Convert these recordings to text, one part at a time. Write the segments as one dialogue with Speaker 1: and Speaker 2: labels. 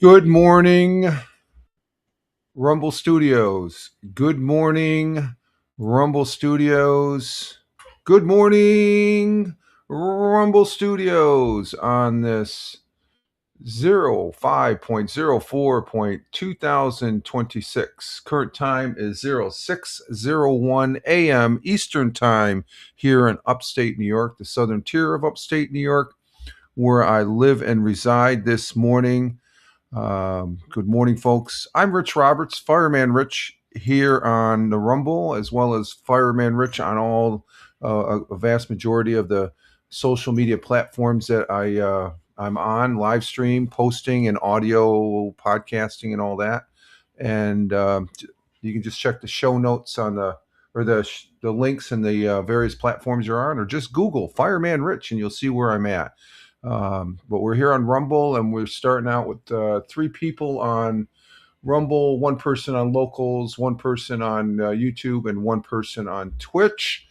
Speaker 1: Good morning, Rumble Studios. Good morning, Rumble Studios. Good morning, Rumble Studios on this 05.04.2026. Current time is 0601 a.m. Eastern Time here in upstate New York, the southern tier of upstate New York, where I live and reside this morning. Good morning, folks. I'm Rich Roberts, Fireman Rich, here on the Rumble, as well as Fireman Rich on all a vast majority of the social media platforms that I'm on, live stream, posting, and audio podcasting, and all that. And you can just check the show notes on the links and the various platforms you're on, or just Google Fireman Rich, and you'll see where I'm at. But we're here on Rumble, and we're starting out with three people on Rumble, one person on Locals, one person on YouTube, and one person on Twitch.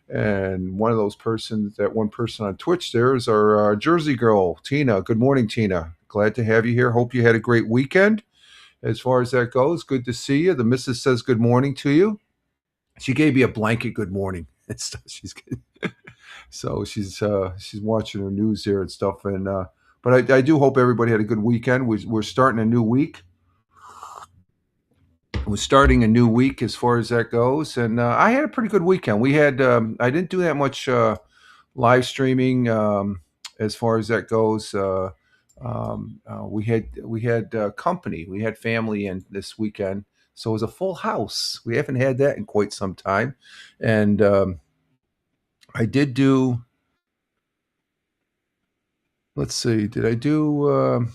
Speaker 1: And one of those persons, that one person on Twitch, there is our Jersey girl, Tina. Good morning, Tina. Glad to have you here. Hope you had a great weekend. As far as that goes, good to see you. The missus says good morning to you. She gave me a blanket good morning and stuff. So she's watching her news here and stuff. And but I do hope everybody had a good weekend. We're starting a new week. We're starting a new week as far as that goes, and I had a pretty good weekend. We had I didn't do that much live streaming as far as that goes. We had company, we had family in this weekend, so it was a full house. We haven't had that in quite some time, and I did do. Let's see, did I do?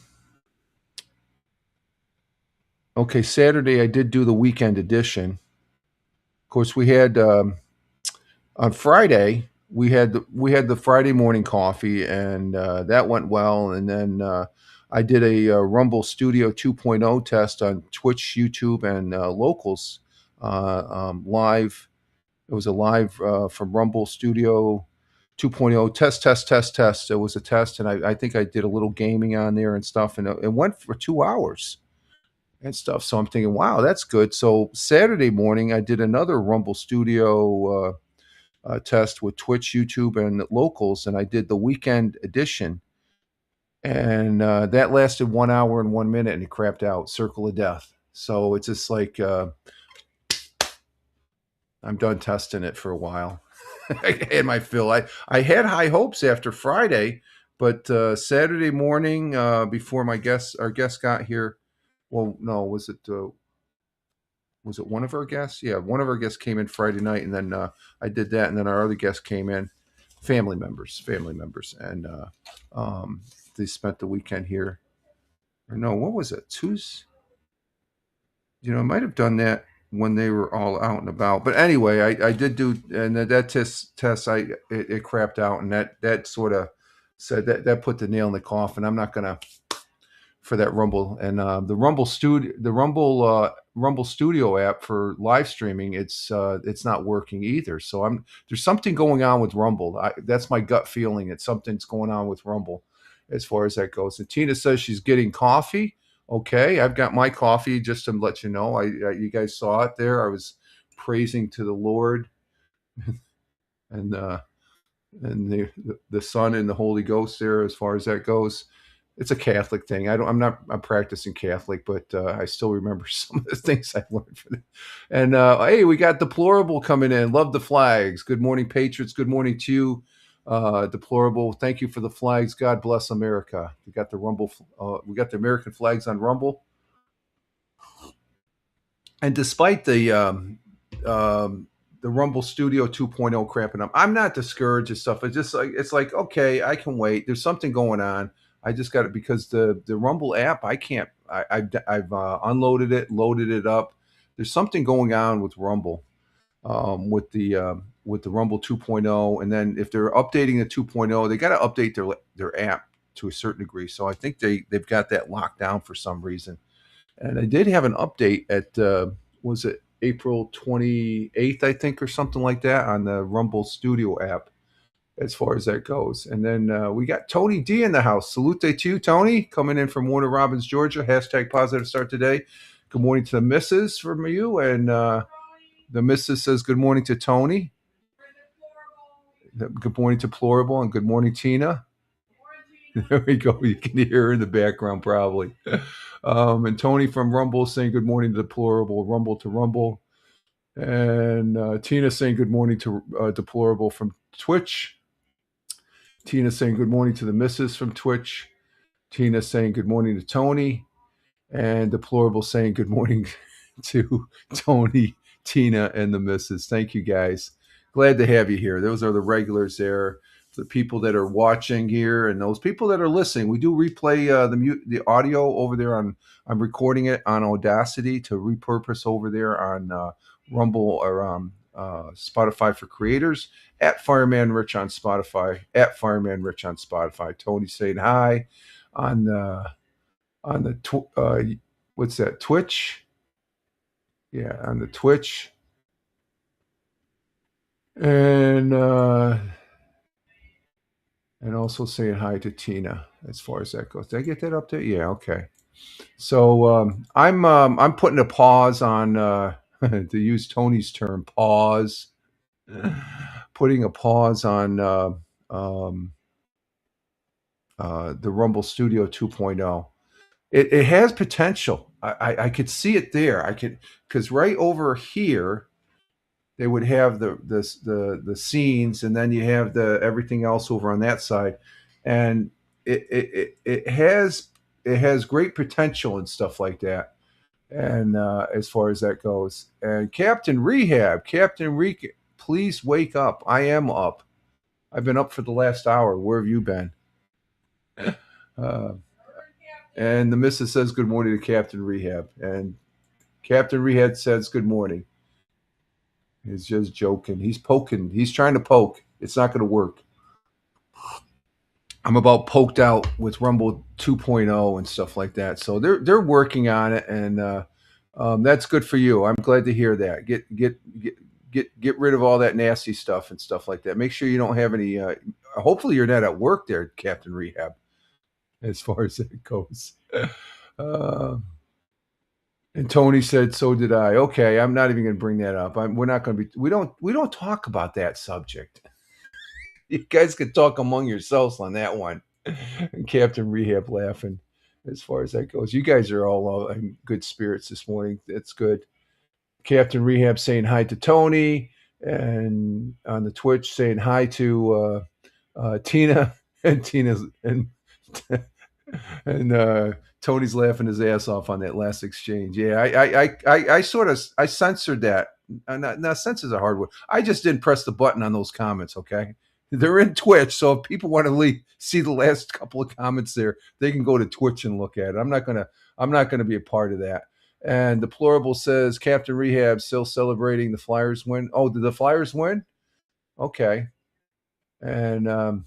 Speaker 1: Okay, Saturday I did do the weekend edition. Of course, we had on Friday we had the Friday morning coffee, and that went well. And then I did a Rumble Studio 2.0 test on Twitch, YouTube, and Locals live. It was a live from Rumble Studio 2.0 test. It was a test, and I think I did a little gaming on there and stuff, and it went for 2 hours and stuff. So I'm thinking, wow, that's good. So Saturday morning, I did another Rumble Studio test with Twitch, YouTube, and Locals, and I did the weekend edition, and that lasted 1 hour and 1 minute, and it crapped out. Circle of death. So it's just like I'm done testing it for a while. I had my fill. I had high hopes after Friday, but Saturday morning, before our guest got here. Well, no, was it one of our guests? Yeah, one of our guests came in Friday night, and then I did that, and then our other guest came in, family members, and they spent the weekend here. Or no, what was it? Tuesday? I might have done that when they were all out and about. But anyway, I did do, and that test it crapped out, and that sort of said that put the nail in the coffin. I'm not gonna for that Rumble, and the Rumble Studio app for live streaming. It's not working either. So there's something going on with Rumble. That's my gut feeling. It's something's going on with Rumble as far as that goes. And Tina says she's getting coffee. Okay, I've got my coffee, just to let you know. You guys saw it there. I was praising to the Lord, and the Son and the Holy Ghost there as far as that goes. It's a Catholic thing. I'm practicing Catholic, but I still remember some of the things I learned from it. And hey, we got Deplorable coming in. Love the flags. Good morning, Patriots. Good morning to you, Deplorable. Thank you for the flags. God bless America. We got the Rumble. We got the American flags on Rumble. And despite the Rumble Studio 2.0 crapping up, I'm not discouraged and stuff. It's like okay, I can wait. There's something going on. I just got it because the Rumble app, I can't. I've unloaded it, loaded it up. There's something going on with Rumble, with the Rumble 2.0, and then if they're updating the 2.0, they got to update their app to a certain degree. So I think they've got that locked down for some reason. And I did have an update at was it April 28th, I think, or something like that, on the Rumble Studio app. as far as that goes. And then we got Tony D in the house. Salute to you, Tony, coming in from Warner Robins, Georgia. Hashtag positive start today. Good morning to the missus from you. And the missus says good morning to Tony. Good morning to Plurable, and good morning, Tina. There we go. You can hear her in the background probably. And Tony from Rumble saying good morning to Deplorable, Rumble to Rumble. And Tina saying good morning to Deplorable from Twitch. Tina saying good morning to the missus from Twitch. Tina saying good morning to Tony. And Deplorable saying good morning to Tony, Tina, and the missus. Thank you, guys. Glad to have you here. Those are the regulars there. The people that are watching here and those people that are listening. We do replay the audio over there on. I'm recording it on Audacity to repurpose over there on Rumble or Spotify for creators at Fireman Rich on Spotify at Fireman Rich on Spotify. Tony saying hi on the what's that, Twitch? Yeah, on the Twitch. And also saying hi to Tina as far as that goes. Did I get that up there? Yeah, okay. So I'm putting a pause on to use Tony's term, pause. Putting a pause on the Rumble Studio 2.0. It has potential. I could see it there. I could, because right over here they would have the scenes, and then you have the everything else over on that side, and it has great potential and stuff like that. And as far as that goes, and Captain Rehab, please wake up. I am up. I've been up for the last hour. Where have you been? And the missus says good morning to Captain Rehab. And Captain Rehab says good morning. He's just joking. He's poking. He's trying to poke. It's not going to work. I'm about poked out with Rumble 2.0 and stuff like that. So they're working on it, and that's good for you. I'm glad to hear that. Get rid of all that nasty stuff and stuff like that. Make sure you don't have any. Hopefully, you're not at work there, Captain Rehab. As far as it goes. And Tony said, "So did I." Okay, I'm not even going to bring that up. We're not going to be. We don't talk about that subject. You guys could talk among yourselves on that one. And Captain Rehab laughing. As far as that goes, you guys are all in good spirits this morning. That's good. Captain Rehab saying hi to Tony, and on the Twitch saying hi to Tina, and Tina's and Tony's laughing his ass off on that last exchange. Yeah, I sort of censored that. Now censors a hard word. I just didn't press the button on those comments. Okay, they're in Twitch, so if people want to see the last couple of comments there, they can go to Twitch and look at it. I'm not gonna be a part of that. And Deplorable says Captain Rehab still celebrating the Flyers win. Oh, did the Flyers win? Okay. And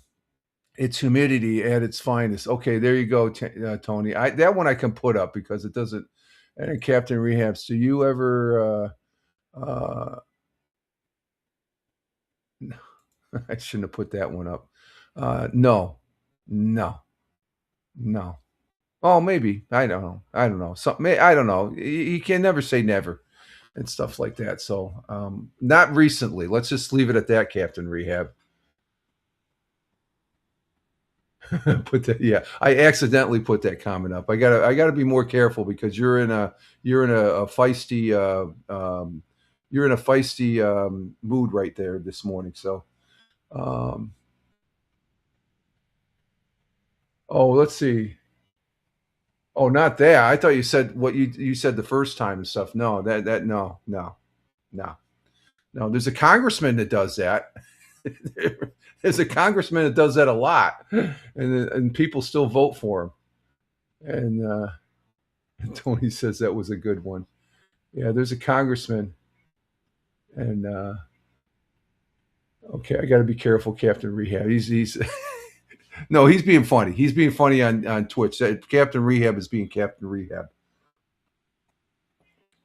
Speaker 1: it's humidity at its finest. Okay, there you go, Tony. That one I can put up because it doesn't. And Captain Rehabs, do you ever? I shouldn't have put that one up. No. Oh, maybe. I don't know. Something. I don't know. You can never say never, and stuff like that. So, not recently. Let's just leave it at that, Captain Rehab. Put that, yeah. I accidentally put that comment up. I gotta be more careful because you're in a feisty mood right there this morning. So, let's see. Oh, not that. I thought you said what you said the first time and stuff. No, no. There's a congressman that does that. There's a congressman that does that a lot, and people still vote for him. And Tony says that was a good one. Yeah, there's a congressman, and okay, I got to be careful, Captain Rehab. He's no, he's being funny. He's being funny on Twitch. Captain Rehab is being Captain Rehab.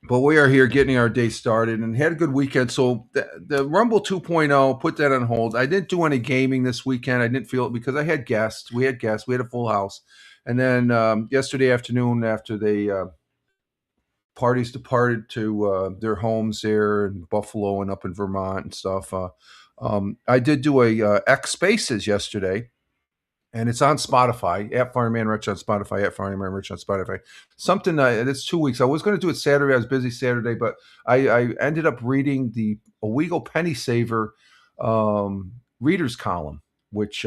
Speaker 1: But we are here getting our day started and had a good weekend. So the Rumble 2.0, put that on hold. I didn't do any gaming this weekend. I didn't feel it because I had guests. We had guests. We had a full house. And then yesterday afternoon, after they parties departed to their homes there in Buffalo and up in Vermont and stuff, I did do a X Spaces yesterday. And it's on Spotify, at Fireman Rich on Spotify, at Fireman Rich on Spotify. Something it's 2 weeks. I was going to do it Saturday. I was busy Saturday, but I ended up reading the Owego Penny Saver readers column, which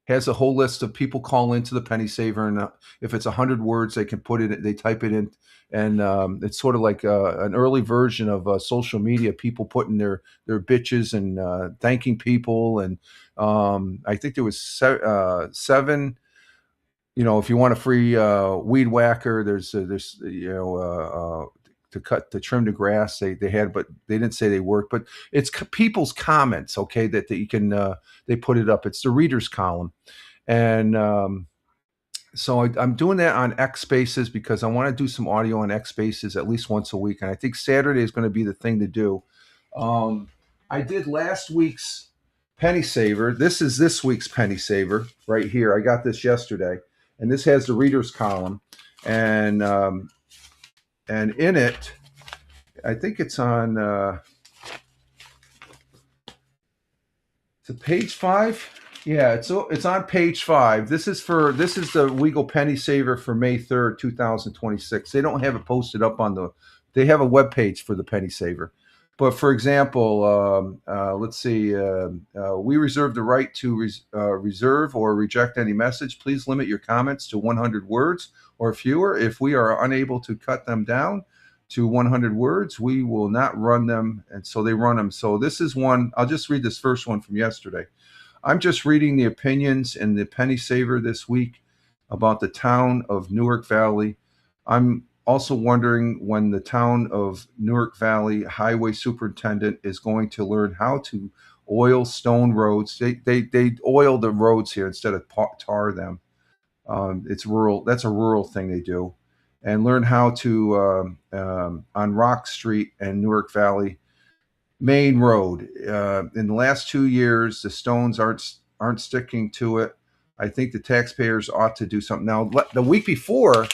Speaker 1: has a whole list of people call into the Penny Saver, and if it's 100 words, they can put it. They type it in, and it's sort of like an early version of social media. People putting their bitches and thanking people, and I think there was seven. You know, if you want a free weed whacker, there's to trim the grass. They had, but they didn't say they worked. But it's people's comments, okay, that you can they put it up. It's the readers column, and so I'm doing that on X Spaces because I want to do some audio on X Spaces at least once a week, and I think Saturday is going to be the thing to do. I did last week's Penny Saver. This is this week's Penny Saver right here. I got this yesterday, and this has the readers column, and in it, I think it's on to page 5. Yeah, it's on page 5. This is the Weagle Penny Saver for May 3rd, 2026. They don't have it posted up on they have a web page for the Penny Saver. But for example, let's see, we reserve the right to reserve or reject any message. Please limit your comments to 100 words or fewer. If we are unable to cut them down to 100 words, we will not run them. And so they run them. So this is one. I'll just read this first one from yesterday. I'm just reading the opinions in the Penny Saver this week about the town of Newark Valley. I'm also wondering when the town of Newark Valley highway superintendent is going to learn how to oil stone roads. They oil the roads here instead of tar them. It's rural. That's a rural thing they do, and learn how to on Rock Street and Newark Valley Main Road. In the last 2 years, the stones aren't sticking to it. I think the taxpayers ought to do something. Now, the week before,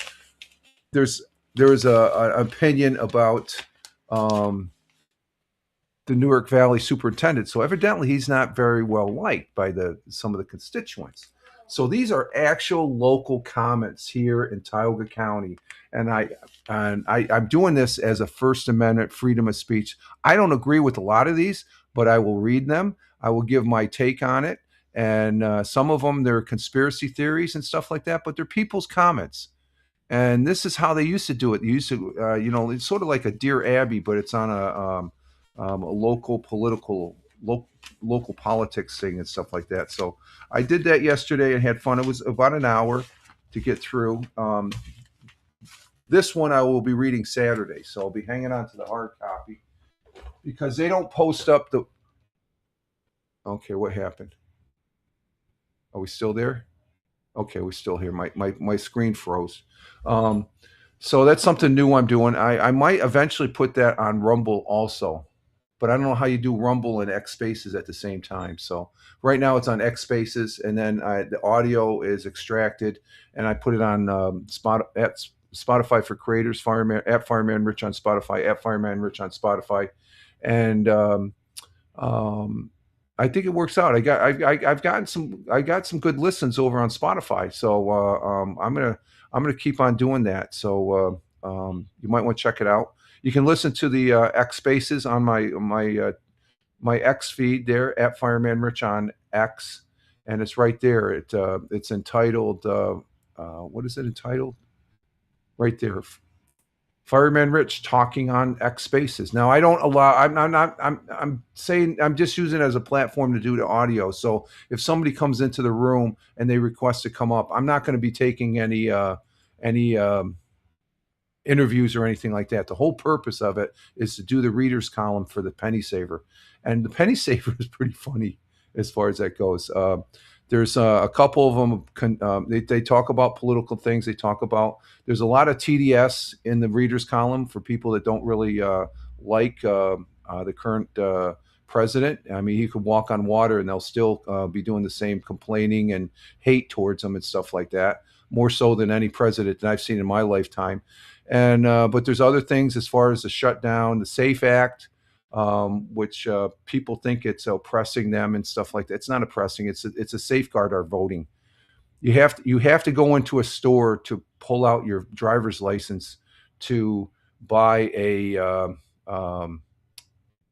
Speaker 1: there was an opinion about the Newark Valley superintendent. So evidently, he's not very well liked by some of the constituents. So these are actual local comments here in Tioga County, and I'm doing this as a First Amendment freedom of speech. I don't agree with a lot of these, but I will read them. I will give my take on it, and some of them they're conspiracy theories and stuff like that, but they're people's comments. And this is how they used to do it. They used to, it's sort of like a Dear Abby, but it's on a local local politics thing and stuff like that. So I did that yesterday and had fun. It was about an hour to get through. This one I will be reading Saturday, so I'll be hanging on to the hard copy because they don't post up the. Okay, what happened? Are we still there? Okay, we're still here. My screen froze. So that's something new I'm doing. I might eventually put that on Rumble also, but I don't know how you do Rumble and X Spaces at the same time. So right now it's on X Spaces, and then the audio is extracted, and I put it on Spotify for creators, at Fireman Rich on Spotify, at Fireman Rich on Spotify, and I think it works out. I've gotten some good listens over on Spotify, so I'm gonna keep on doing that. So you might want to check it out. You can listen to the X Spaces on my X feed there at Fireman Rich on X, and it's right there. It's entitled what is it entitled? Right there, Fireman Rich talking on X Spaces. Now I don't allow. I'm saying I'm just using it as a platform to do the audio. So if somebody comes into the room and they request to come up, I'm not going to be taking any interviews or anything like that. The whole purpose of it is to do the readers column for the Penny Saver, and the Penny Saver is pretty funny as far as that goes. There's a couple of them. They talk about political things. They talk about there's a lot of TDS in the readers column for people that don't really like the current president. I mean, he could walk on water, and they'll still be doing the same complaining and hate towards him and stuff like that. More so than any president that I've seen in my lifetime. And but there's other things as far as the shutdown, the SAFE Act, which people think it's oppressing them and stuff like that. It's not oppressing. It's a safeguard our voting. You have to go into a store to pull out your driver's license to buy a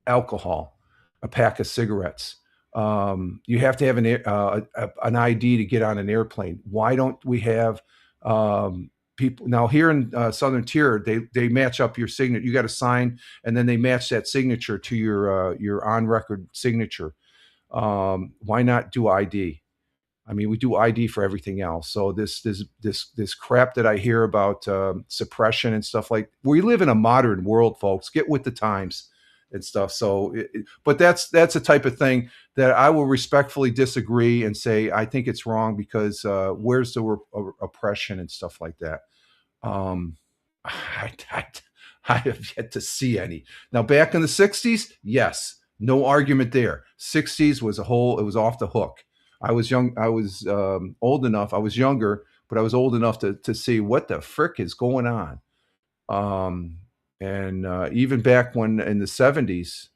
Speaker 1: alcohol, a pack of cigarettes. You have to have an ID to get on an airplane. Why don't we have people now here in Southern Tier? They match up your signature. You got to sign, and then they match that signature to your on record signature. Why not do ID? I mean, we do ID for everything else. So this crap that I hear about suppression and stuff like, we live in a modern world, folks. Get with the times and stuff. So, but that's a type of thing that I will respectfully disagree and say I think it's wrong because where's the oppression and stuff like that? I, I have yet to see any. Now, back in the '60s, yes, no argument there. '60s was it was off the hook. I was young. I was old enough. I was younger, but I was old enough to see what the frick is going on. And even back when in the '70s,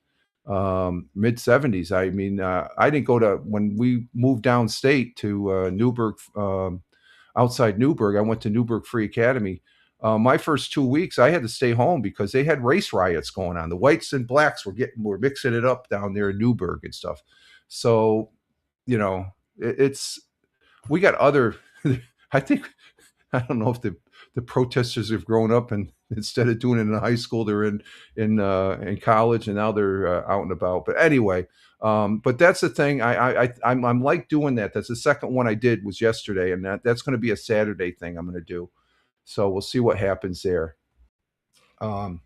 Speaker 1: mid '70s, I mean, I didn't go to when we moved downstate to Newburgh, outside Newburgh. I went to Newburgh Free Academy. My first 2 weeks, I had to stay home because they had race riots going on. The whites and blacks were mixing it up down there in Newburgh and stuff. So it's we got other. I think I don't know if the protesters have grown up and instead of doing it in high school, they're in college and now they're out and about. But anyway, but that's the thing. I'm like doing that. That's the second one I did was yesterday, and that's going to be a Saturday thing I'm going to do. So we'll see what happens there. Um,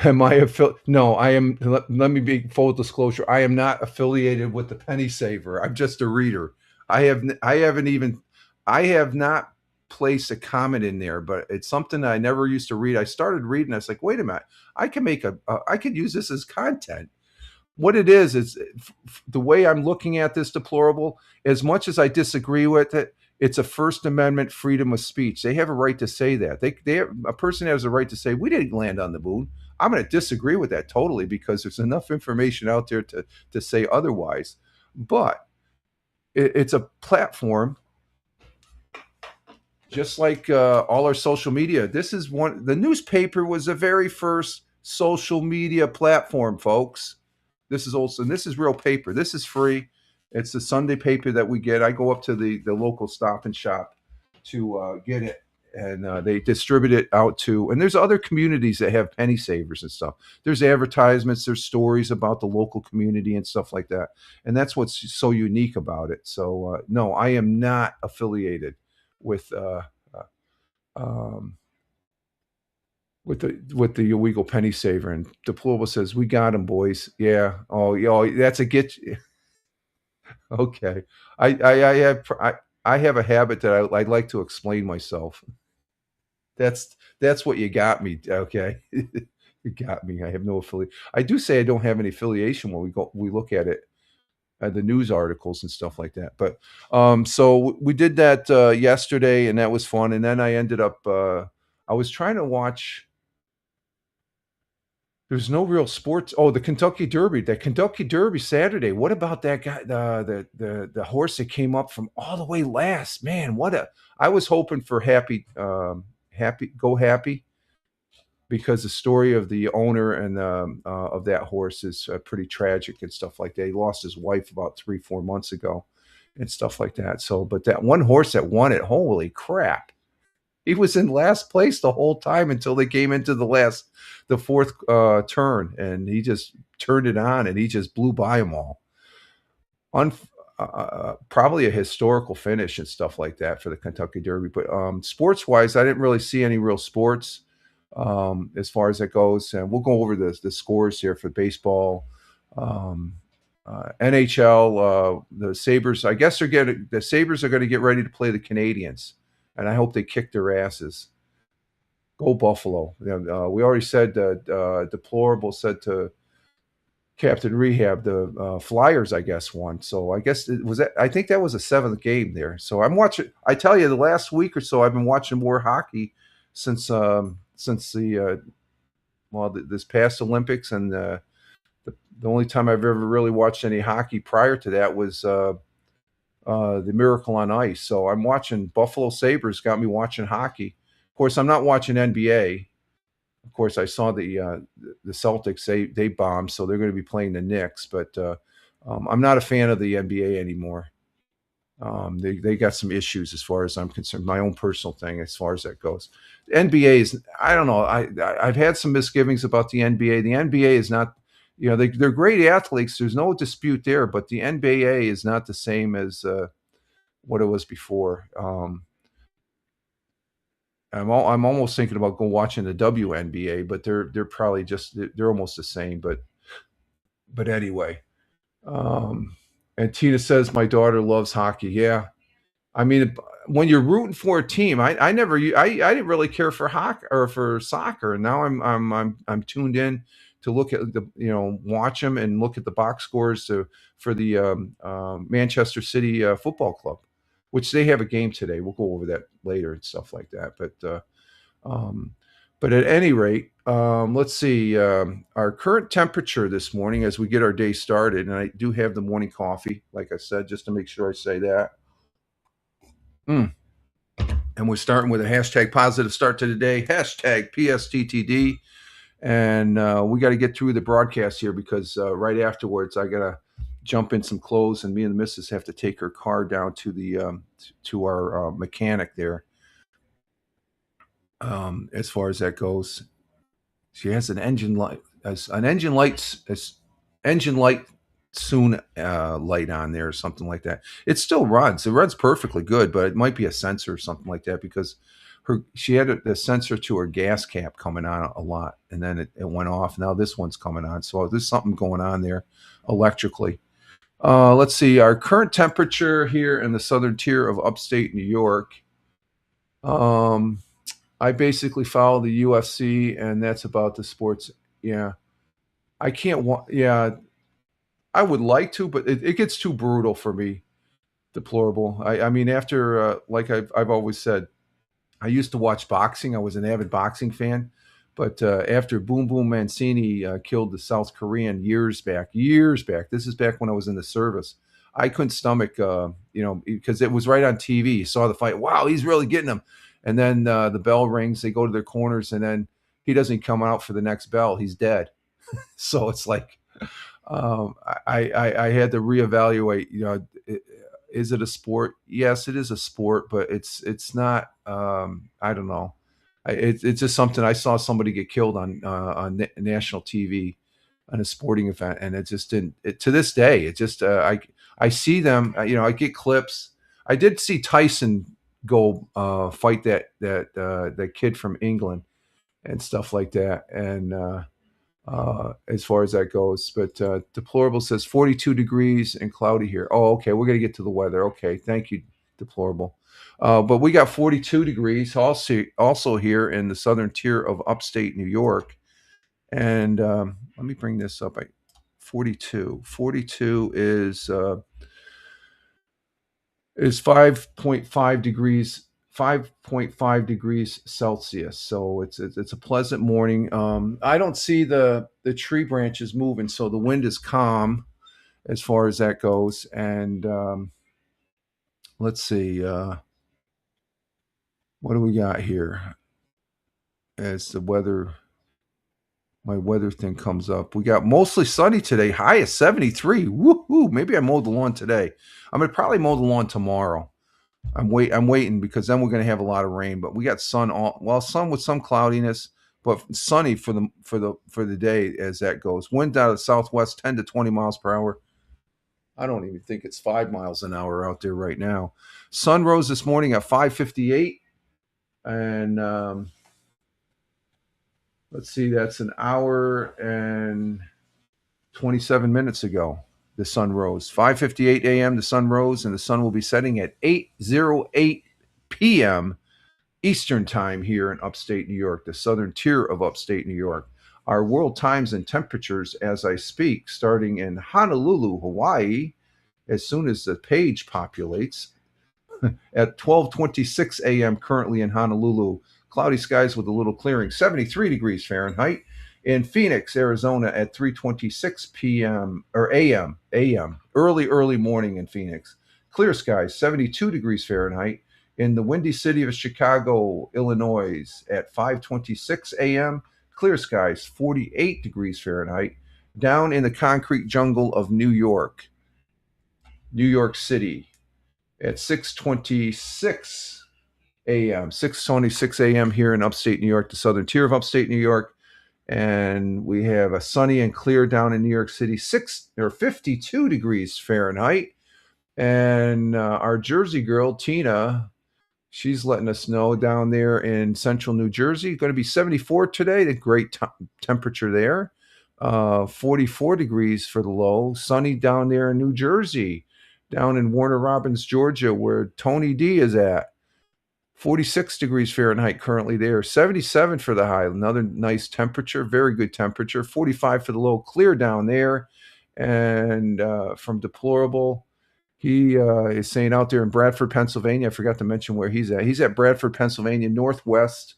Speaker 1: Am I No, I am. Let me be full disclosure. I am not affiliated with the Penny Saver. I'm just a reader. I haven't even. I have not placed a comment in there, but it's something that I never used to read. I started reading. I was like, wait a minute. I can I could use this as content. What it is the way I'm looking at this deplorable. As much as I disagree with it, it's a First Amendment freedom of speech. They have a right to say that. A person has a right to say we didn't land on the moon. I'm going to disagree with that totally because there's enough information out there to say otherwise. But it's a platform, just like all our social media. This is one. The newspaper was the very first social media platform, folks. This is real paper. This is free. It's the Sunday paper that we get. I go up to the local Stop and Shop to get it, and they distribute it out to. And there's other communities that have penny savers and stuff. There's advertisements. There's stories about the local community and stuff like that. And that's what's so unique about it. So no, I am not affiliated with um, with the illegal penny saver. And Deplorable says, "We got him, boys." Yeah. Oh, yeah. That's a get. Okay. I have a habit that I like to explain myself. That's what you got me. Okay. You got me. I have no affiliate. I do say I don't have any affiliation when we look at it, the news articles and stuff like that. But so we did that yesterday, and that was fun. And then I ended up I was trying to watch. There's no real sports. Oh, the Kentucky Derby. That Kentucky Derby Saturday. What about that guy? The horse that came up from all the way last. Man, what a! I was hoping for happy because the story of the owner and of that horse is pretty tragic and stuff like that. He lost his wife about 3-4 months ago, and stuff like that. So, but that one horse that won it, holy crap! He was in last place the whole time until they came into the fourth turn, and he just turned it on, and he just blew by them all. Un- Probably a historical finish and stuff like that for the Kentucky Derby. But sports wise, I didn't really see any real sports as far as that goes. And we'll go over the scores here for baseball. Um, NHL, the Sabres. I guess the Sabres are going to get ready to play the Canadians, and I hope they kick their asses. Go Buffalo! We already said that Deplorable said to Captain Rehab, the Flyers, I guess, won. So I guess it was that. I think that was a seventh game there. So I'm watching. I tell you, the last week or so, I've been watching more hockey since this past Olympics, and the only time I've ever really watched any hockey prior to that was the Miracle on Ice. So I'm watching Buffalo Sabres. Got me watching hockey. Of course, I'm not watching NBA. Of course, I saw the Celtics. They bombed, so they're going to be playing the Knicks. But I'm not a fan of the NBA anymore. They got some issues as far as I'm concerned. My own personal thing, as far as that goes. The NBA is, I don't know. I've had some misgivings about the NBA. The NBA is not, they're great athletes. There's no dispute there. But the NBA is not the same as what it was before. I'm almost thinking about going watching the WNBA, but they're probably they're almost the same. But anyway, and Tina says my daughter loves hockey. Yeah, I mean, when you're rooting for a team, I never I didn't really care for hockey or for soccer, and now I'm tuned in to look at watch them and look at the box scores for the Manchester City Football Club, which they have a game today. We'll go over that later and stuff like that, um, but at any rate, let's see our current temperature this morning as we get our day started. And I do have the morning coffee, like I said, just to make sure I say that. Mm. And we're starting with a hashtag positive start to the day, hashtag PSTTD. And we got to get through the broadcast here because right afterwards I got to jump in some clothes, and me and the missus have to take her car down to to our mechanic there. As far as that goes, she has an engine light, engine light soon light on there or something like that. It still runs. It runs perfectly good, but it might be a sensor or something like that because she had the sensor to her gas cap coming on a lot, and then it went off. Now this one's coming on, so there's something going on there electrically. Let's see our current temperature here in the southern tier of upstate New York. I basically follow the UFC, and that's about the sports. Yeah, I can't. Yeah, I would like to, but it gets too brutal for me. Deplorable. I mean, after like I've always said, I used to watch boxing. I was an avid boxing fan, but after Boom Boom Mancini killed the South Korean years back. This is back when I was in the service. I couldn't stomach, because it was right on TV. You saw the fight. Wow, he's really getting him. And then the bell rings. They go to their corners, and then he doesn't come out for the next bell. He's dead. So it's like I had to reevaluate. Is it a sport? Yes, it is a sport, but it's not. I don't know. It's just something I saw somebody get killed on national TV on a sporting event, and it just didn't. To this day, it just I see them. I get clips. I did see Tyson go fight that kid from England and stuff like that, and as far as that goes. But Deplorable says 42 degrees and cloudy here. Oh, okay. We're going to get to the weather. Okay. Thank you, Deplorable. But we got 42 degrees also here in the southern tier of upstate New York. And let me bring this up. 42. 42 is 5.5 degrees 5.5 degrees Celsius. So it's a pleasant morning. I don't see the tree branches moving, so the wind is calm as far as that goes. And let's see, what do we got here? As my weather thing comes up, we got mostly sunny today. High is 73. Woohoo! Maybe I mowed the lawn today. I'm gonna probably mow the lawn tomorrow. I'm waiting because then we're going to have a lot of rain. But we got sun sun with some cloudiness, but sunny for the day as that goes. Wind out of the southwest, 10 to 20 miles per hour. I don't even think it's 5 miles an hour out there right now. Sun rose this morning at 5:58, and let's see, that's an hour and 27 minutes ago the sun rose. 5:58 a.m. the sun rose, and the sun will be setting at 8:08 p.m. Eastern time here in upstate New York, the southern tier of upstate New York. Our world times and temperatures as I speak, starting in Honolulu, Hawaii, as soon as the page populates, at 12:26 a.m. currently in Honolulu. Cloudy skies with a little clearing, 73 degrees Fahrenheit. In Phoenix, Arizona at 3:26 p.m. or a.m. Early morning in Phoenix. Clear skies, 72 degrees Fahrenheit. In the windy city of Chicago, Illinois at 5:26 a.m. Clear skies, 48 degrees Fahrenheit. Down in the concrete jungle of New York City, at 6:26 a.m. 6:26 a.m. here in upstate New York, the southern tier of upstate New York, and we have a sunny and clear down in New York City, 52 degrees Fahrenheit, and our Jersey girl Tina, she's letting us know down there in central New Jersey, going to be 74 today. The great temperature there. 44 degrees for the low. Sunny down there in New Jersey, down in Warner Robins, Georgia, where Tony D is at. 46 degrees Fahrenheit currently there. 77 for the high. Another nice temperature, very good temperature. 45 for the low. Clear down there. And from Deplorable, he is saying out there in Bradford, Pennsylvania. I forgot to mention where he's at. He's at Bradford, Pennsylvania, northwest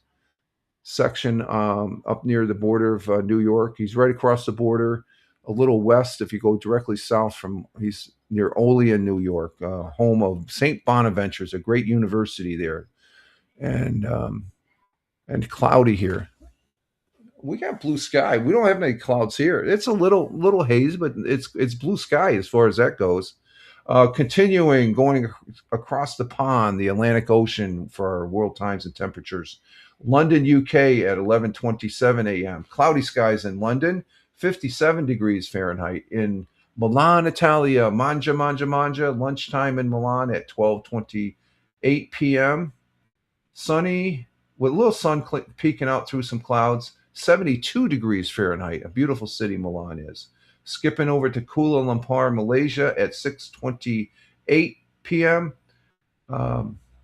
Speaker 1: section, up near the border of New York. He's right across the border, a little west. If you go directly south from, he's near Olean, New York, home of St. Bonaventure's, a great university there, and cloudy here. We got blue sky. We don't have any clouds here. It's a little haze, but it's blue sky as far as that goes. Continuing going across the pond, the Atlantic Ocean, for our world times and temperatures. London, UK at 11:27 a.m. Cloudy skies in London, 57 degrees Fahrenheit. In Milan, Italia, mangia. Lunchtime in Milan at 12:28 p.m. Sunny with a little sun peeking out through some clouds. 72 degrees Fahrenheit. A beautiful city Milan is. Skipping over to Kuala Lumpur, Malaysia at 6:28 p.m.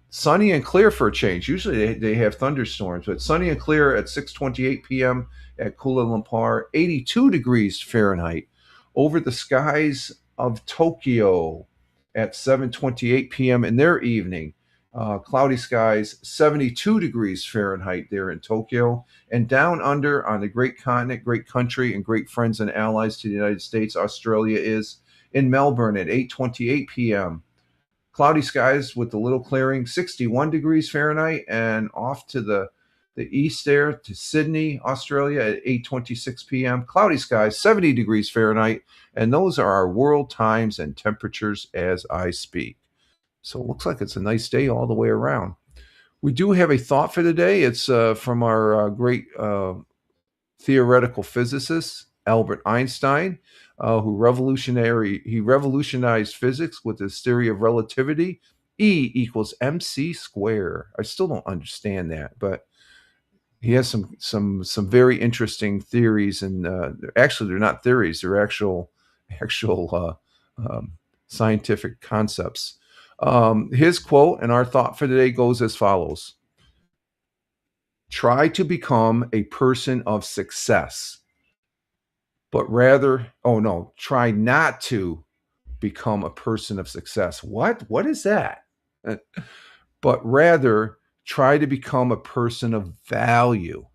Speaker 1: Sunny and clear for a change. Usually they have thunderstorms, but sunny and clear at 6:28 p.m. at Kuala Lumpur. 82 degrees Fahrenheit. Over the skies of Tokyo at 7:28 p.m. in their evening. Cloudy skies, 72 degrees Fahrenheit there in Tokyo. And down under on the great continent, great country, and great friends and allies to the United States, Australia is in Melbourne at 8:28 p.m. Cloudy skies with a little clearing, 61 degrees Fahrenheit. And off to the east there to Sydney, Australia at 8:26 p.m. Cloudy skies, 70 degrees Fahrenheit. And those are our world times and temperatures as I speak. So it looks like it's a nice day all the way around. We do have a thought for the day. It's from our great theoretical physicist, Albert Einstein, who revolutionized physics with his theory of relativity. E equals mc squared. I still don't understand that, but he has some very interesting theories, and actually they're not theories; they're actual scientific concepts. His quote and our thought for today goes as follows: try to become a person of success, but try not to become a person of success. What is that? But rather try to become a person of value,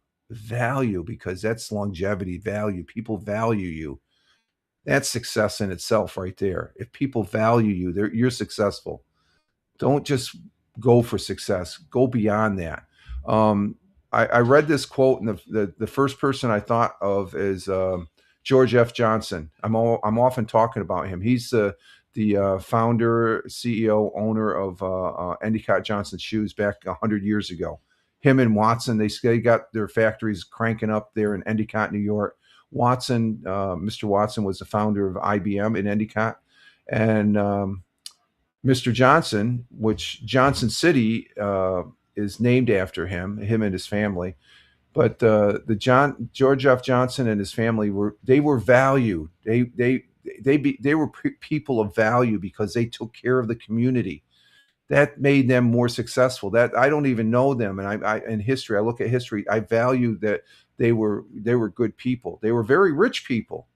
Speaker 1: because that's longevity, value. People value you. That's success in itself right there. If people value you, you're successful. Don't just go for success. Go beyond that. I read this quote, and the first person I thought of is George F. Johnson. I'm often talking about him. He's the founder, CEO, owner of Endicott Johnson Shoes back 100 years ago. Him and Watson, they got their factories cranking up there in Endicott, New York. Mr. Watson was the founder of IBM in Endicott, and Mr. Johnson, which Johnson City is named after him and his family. But George F. Johnson and his family were valued. they were people of value because they took care of the community. That made them more successful. That I don't even know them, and I in history, I look at history, I value that they were good people. They were very rich people,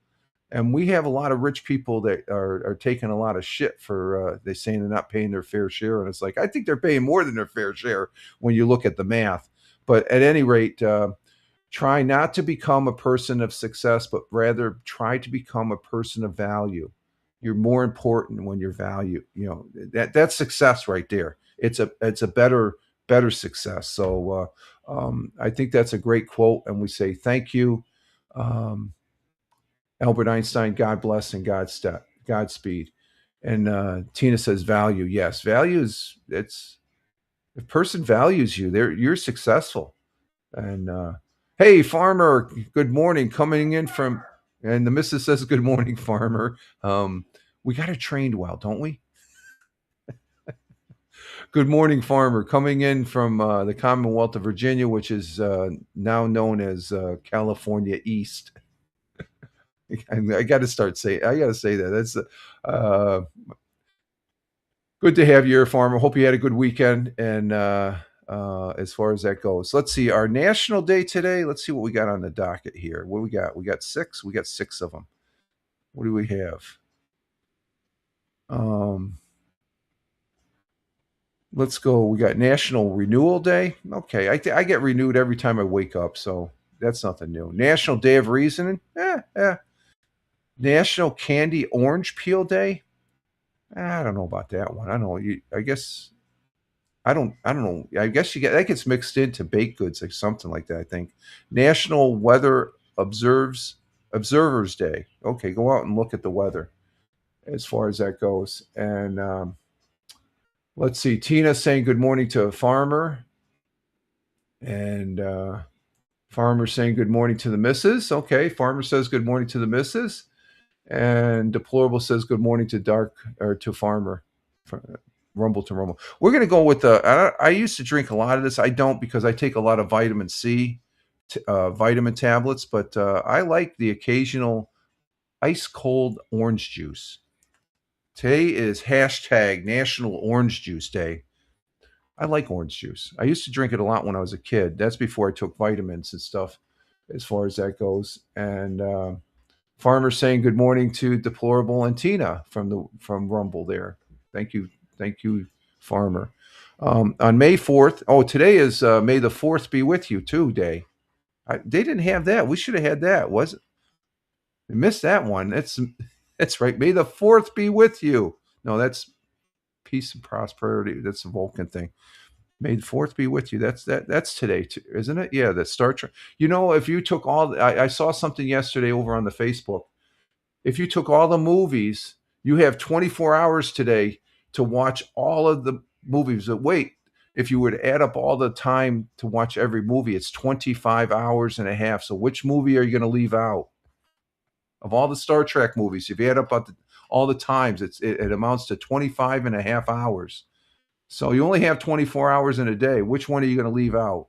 Speaker 1: and we have a lot of rich people that are taking a lot of shit for they saying they're not paying their fair share, and it's like I think they're paying more than their fair share when you look at the math. But at any rate, try not to become a person of success, but rather try to become a person of value. You're more important when you're value. That's success right there. It's a better success. So I think that's a great quote, and we say thank you, um, Albert Einstein. God bless and Godspeed. And Tina says value. Yes, value is it's if a person values you, you're successful. And hey, farmer, good morning. Coming in from, and the missus says, "Good morning, farmer." We got her trained well, don't we? Good morning, farmer. Coming in from the Commonwealth of Virginia, which is now known as California East. I got to start saying. I got to say that. That's uh, good to have you here, farmer. Hope you had a good weekend. And as far as that goes, let's see our national day today. Let's see what we got on the docket here. What we got? We got six. We got six of them. What do we have? Um, let's go. We got National Renewal Day. Okay, I get renewed every time I wake up, so that's nothing new. National Day of Reasoning. National Candy Orange Peel Day. I don't know about that one. I don't know. I guess I don't know. I guess you get that gets mixed into baked goods, like something like that. I think National Weather Observers Day. Okay, go out and look at the weather as far as that goes. And let's see, Tina saying good morning to a farmer, and farmer saying good morning to the missus. Okay, farmer says good morning to the missus, and deplorable says good morning to dark or to farmer. Rumble to rumble. We're gonna go with the. I used to drink a lot of this. I don't because I take a lot of vitamin C, vitamin tablets. But I like the occasional ice cold orange juice. Today is hashtag National Orange Juice Day. I like orange juice. I used to drink it a lot when I was a kid. That's before I took vitamins and stuff, as far as that goes. And farmer saying good morning to deplorable and Tina from Rumble there. Thank you, farmer. On May 4th. Oh, today is May the 4th be with you too day. They didn't have that. We should have had that. Was it? I missed that one. That's right. May the 4th be with you. No, that's peace and prosperity. That's a Vulcan thing. May the 4th be with you. That's today, too, isn't it? Yeah, that's Star Trek. If you took I saw something yesterday over on the Facebook. If you took all the movies, you have 24 hours today to watch all of the movies. But wait, if you would add up all the time to watch every movie, it's 25 hours and a half. So which movie are you going to leave out? Of all the Star Trek movies, if you add up all the times, it amounts to 25 and a half hours. So you only have 24 hours in a day. Which one are you going to leave out?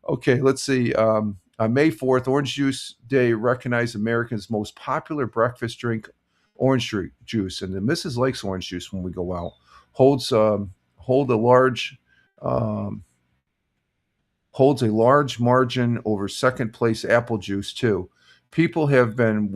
Speaker 1: Okay, let's see. On May 4th, Orange Juice Day recognized Americans' most popular breakfast drink, orange juice. And the missus likes orange juice when we go out. Holds a large margin over second place apple juice too. People have been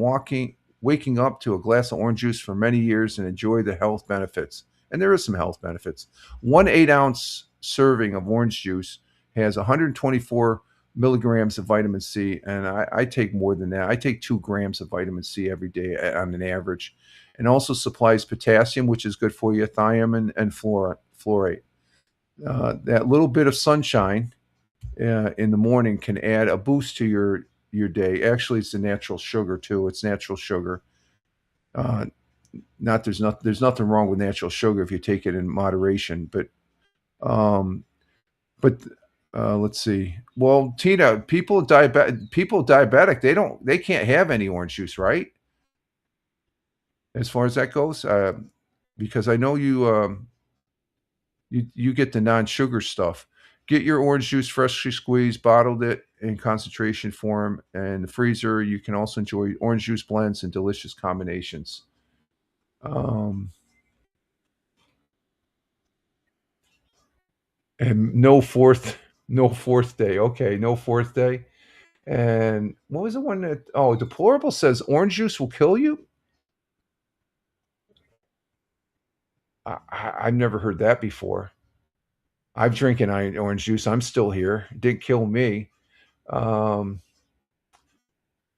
Speaker 1: waking up to a glass of orange juice for many years and enjoy the health benefits. And there is some health benefits. 1 8-ounce serving of orange juice has 124 milligrams of vitamin C, and I take more than that. I take 2 grams of vitamin C every day on an average, and also supplies potassium, which is good for you, thiamine, and fluorite. That little bit of sunshine in the morning can add a boost to your day. Actually, it's a natural sugar too. It's natural sugar. Uh, there's nothing wrong with natural sugar if you take it in moderation. Um, but let's see. Well, Tina, people diabetic, they can't have any orange juice, right? As far as that goes, because I know you get the non-sugar stuff. Get your orange juice freshly squeezed, bottled it, in concentration form. And the freezer, you can also enjoy orange juice blends and delicious combinations. Um, and no fourth day. Okay, no fourth day. And what was the one that? Oh, deplorable says orange juice will kill you. I've never heard that before. I've drinking orange juice. I'm still here. It didn't kill me. Um,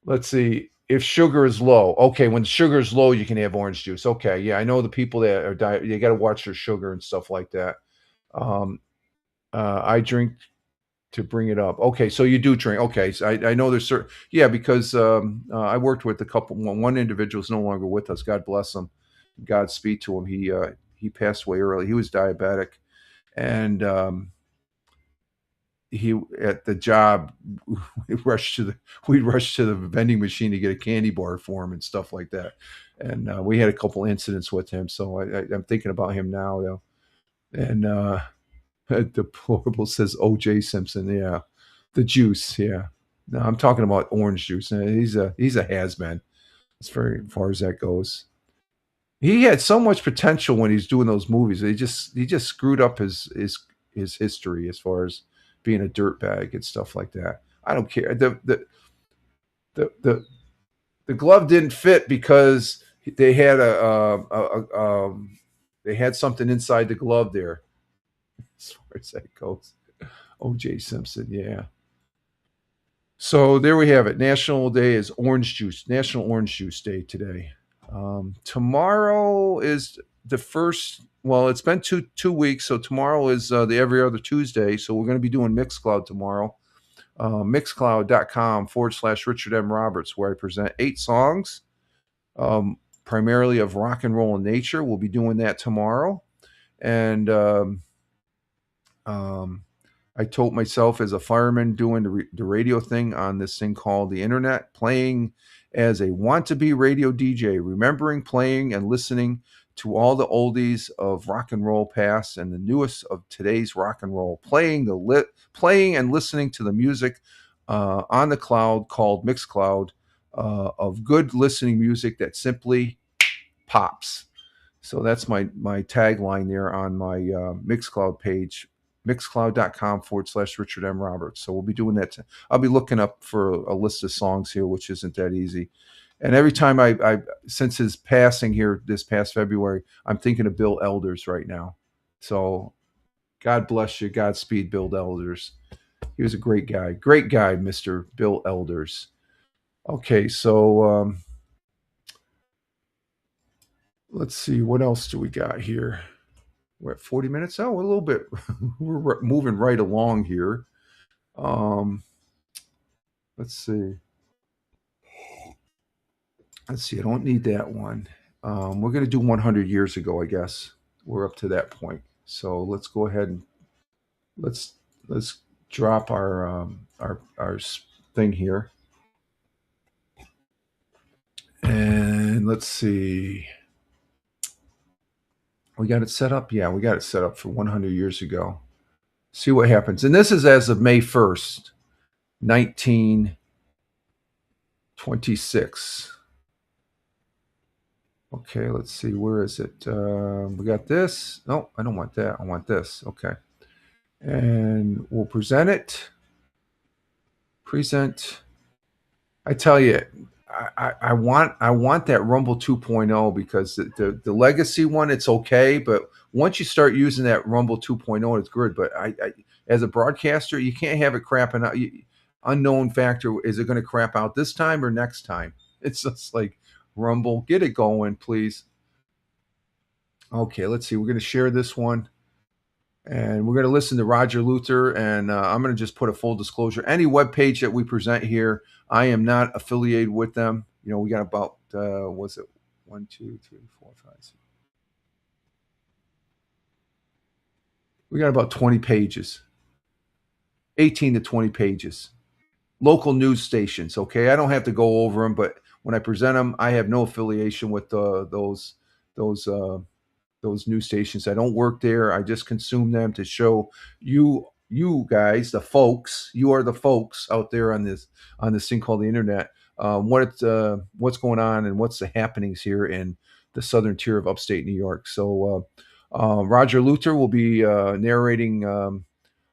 Speaker 1: let's see. If sugar is low, okay. When sugar is low, you can have orange juice. Okay, yeah, I know the people that are diet. They got to watch their sugar and stuff like that. Um, I drink to bring it up. Okay, so you do drink. Okay, so I know there's certain. Yeah, because I worked with a couple. One individual is no longer with us. God bless him. Godspeed to him. He passed away early. He was diabetic, and he at the job we'd rush to the vending machine to get a candy bar for him and stuff like that. And we had a couple incidents with him, so I'm thinking about him now though. And deplorable says OJ Simpson. Yeah, the juice. Yeah, no, I'm talking about orange juice. He's a has-been as far as that goes. He had so much potential when he's doing those movies. He just screwed up his history as far as being a dirtbag and stuff like that. I don't care. The the the glove didn't fit because they had they had something inside the glove there. As far as that goes, O.J. Simpson, yeah. So there we have it. National Day is Orange Juice. National Orange Juice Day today. Tomorrow is the first. Well, it's been two weeks, so tomorrow is the every other Tuesday. So we're going to be doing Mixcloud tomorrow. Mixcloud.com/Richard M. Roberts, where I present 8 songs, primarily of rock and roll in nature. We'll be doing that tomorrow. And I told myself as a fireman doing the radio thing on this thing called the internet, playing as a want to be radio DJ, remembering playing and listening to all the oldies of rock and roll past and the newest of today's rock and roll, playing and listening to the music on the cloud called Mixcloud, of good listening music that simply pops. So that's my tagline there on my Mixcloud page, mixcloud.com/Richard M. Roberts. So we'll be doing that. I'll be looking up for a list of songs here, which isn't that easy. And every time I since his passing here this past February, I'm thinking of Bill Elders right now. So God bless you. Godspeed, Bill Elders. He was a great guy. Great guy, Mr. Bill Elders. Okay, so let's see. What else do we got here? We're at 40 minutes. Oh, a little bit. We're moving right along here. Um, let's see. Let's see. I don't need that one. We're going to do 100 years ago, I guess. We're up to that point. So let's go ahead and let's let's drop our thing here, and let's see. We got it set up. Yeah, we got it set up for 100 years ago. See what happens. And this is as of May 1st, 1926. Okay, let's see. Where is it? We got this. No, I don't want that. I want this. Okay. And we'll present it. Present. I tell you, I want that Rumble 2.0 because the legacy one, it's okay, but once you start using that Rumble 2.0, it's good. But I as a broadcaster, you can't have it crapping out. Unknown factor, is it going to crap out this time or next time? It's just like, Rumble, get it going, please. Okay, let's see. We're going to share this one. And we're going to listen to Roger Luther. And I'm going to just put a full disclosure. Any web page that we present here, I am not affiliated with them. You know, we got about, what's it? 1, 2, 3, 4, 5, 6. We got about 20 pages, 18 to 20 pages. Local news stations, okay? I don't have to go over them, but when I present them, I have no affiliation with those news stations. I don't work there. I just consume them to show you you guys, the folks, you are the folks out there on this thing called the internet. What's going on and what's the happenings here in the southern tier of upstate New York. So Roger Luther will be narrating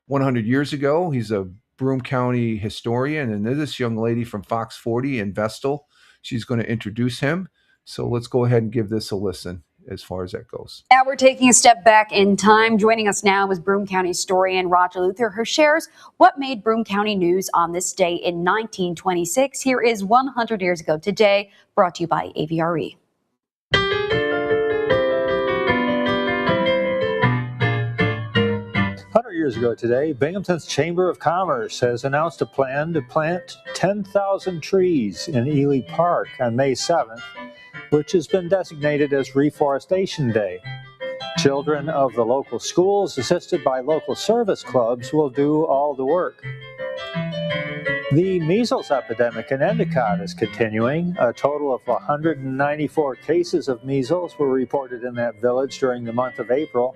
Speaker 1: 100 years ago. He's a Broome County historian, and this young lady from Fox 40 in Vestal, she's going to introduce him. So let's go ahead and give this a listen as far as that goes.
Speaker 2: Now we're taking a step back in time. Joining us now is Broome County historian Roger Luther, who shares what made Broome County news on this day in 1926. Here is 100 years ago today, brought to you by AVRE.
Speaker 3: 100 years ago today, Binghamton's Chamber of Commerce has announced a plan to plant 10,000 trees in Ely Park on May 7th, which has been designated as Reforestation Day. Children of the local schools, assisted by local service clubs, will do all the work. The measles epidemic in Endicott is continuing. A total of 194 cases of measles were reported in that village during the month of April.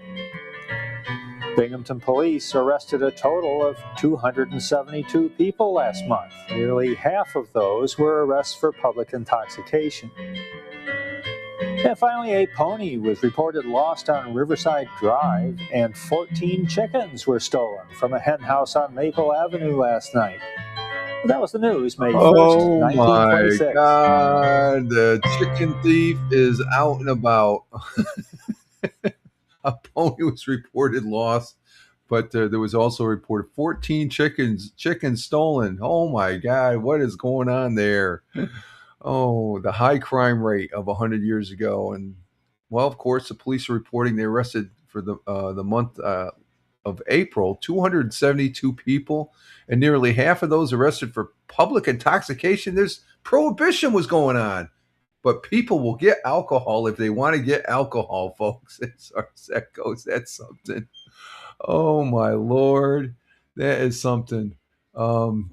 Speaker 3: Binghamton police arrested a total of 272 people last month. Nearly half of those were arrests for public intoxication. And finally, a pony was reported lost on Riverside Drive, and 14 chickens were stolen from a hen house on Maple Avenue last night. That was the news, May 1st, 1926.
Speaker 1: My God, the chicken thief is out and about. A pony was reported lost, but there was also reported 14 chickens stolen. Oh my God, what is going on there? Oh, the high crime rate of 100 years ago. And well, of course, the police are reporting they arrested for the month of April 272 people, and nearly half of those arrested for public intoxication. There's prohibition was going on. But people will get alcohol if they want to get alcohol, folks. As far as that goes, that's something. Oh, my Lord. That is something.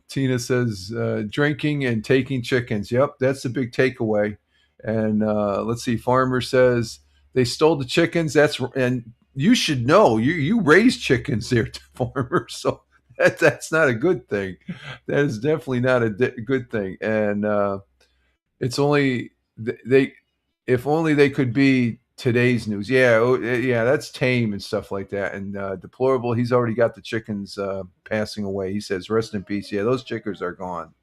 Speaker 1: Tina says, drinking and taking chickens. Yep, that's the big takeaway. And let's see, Farmer says, they stole the chickens. And you should know, you raise chickens there, Farmer. So that's not a good thing. That is definitely not a good thing. And it's only... they if only they could be today's news. Yeah, that's tame and stuff like that. And Deplorable, he's already got the chickens passing away. He says, rest in peace. Yeah, those chickens are gone.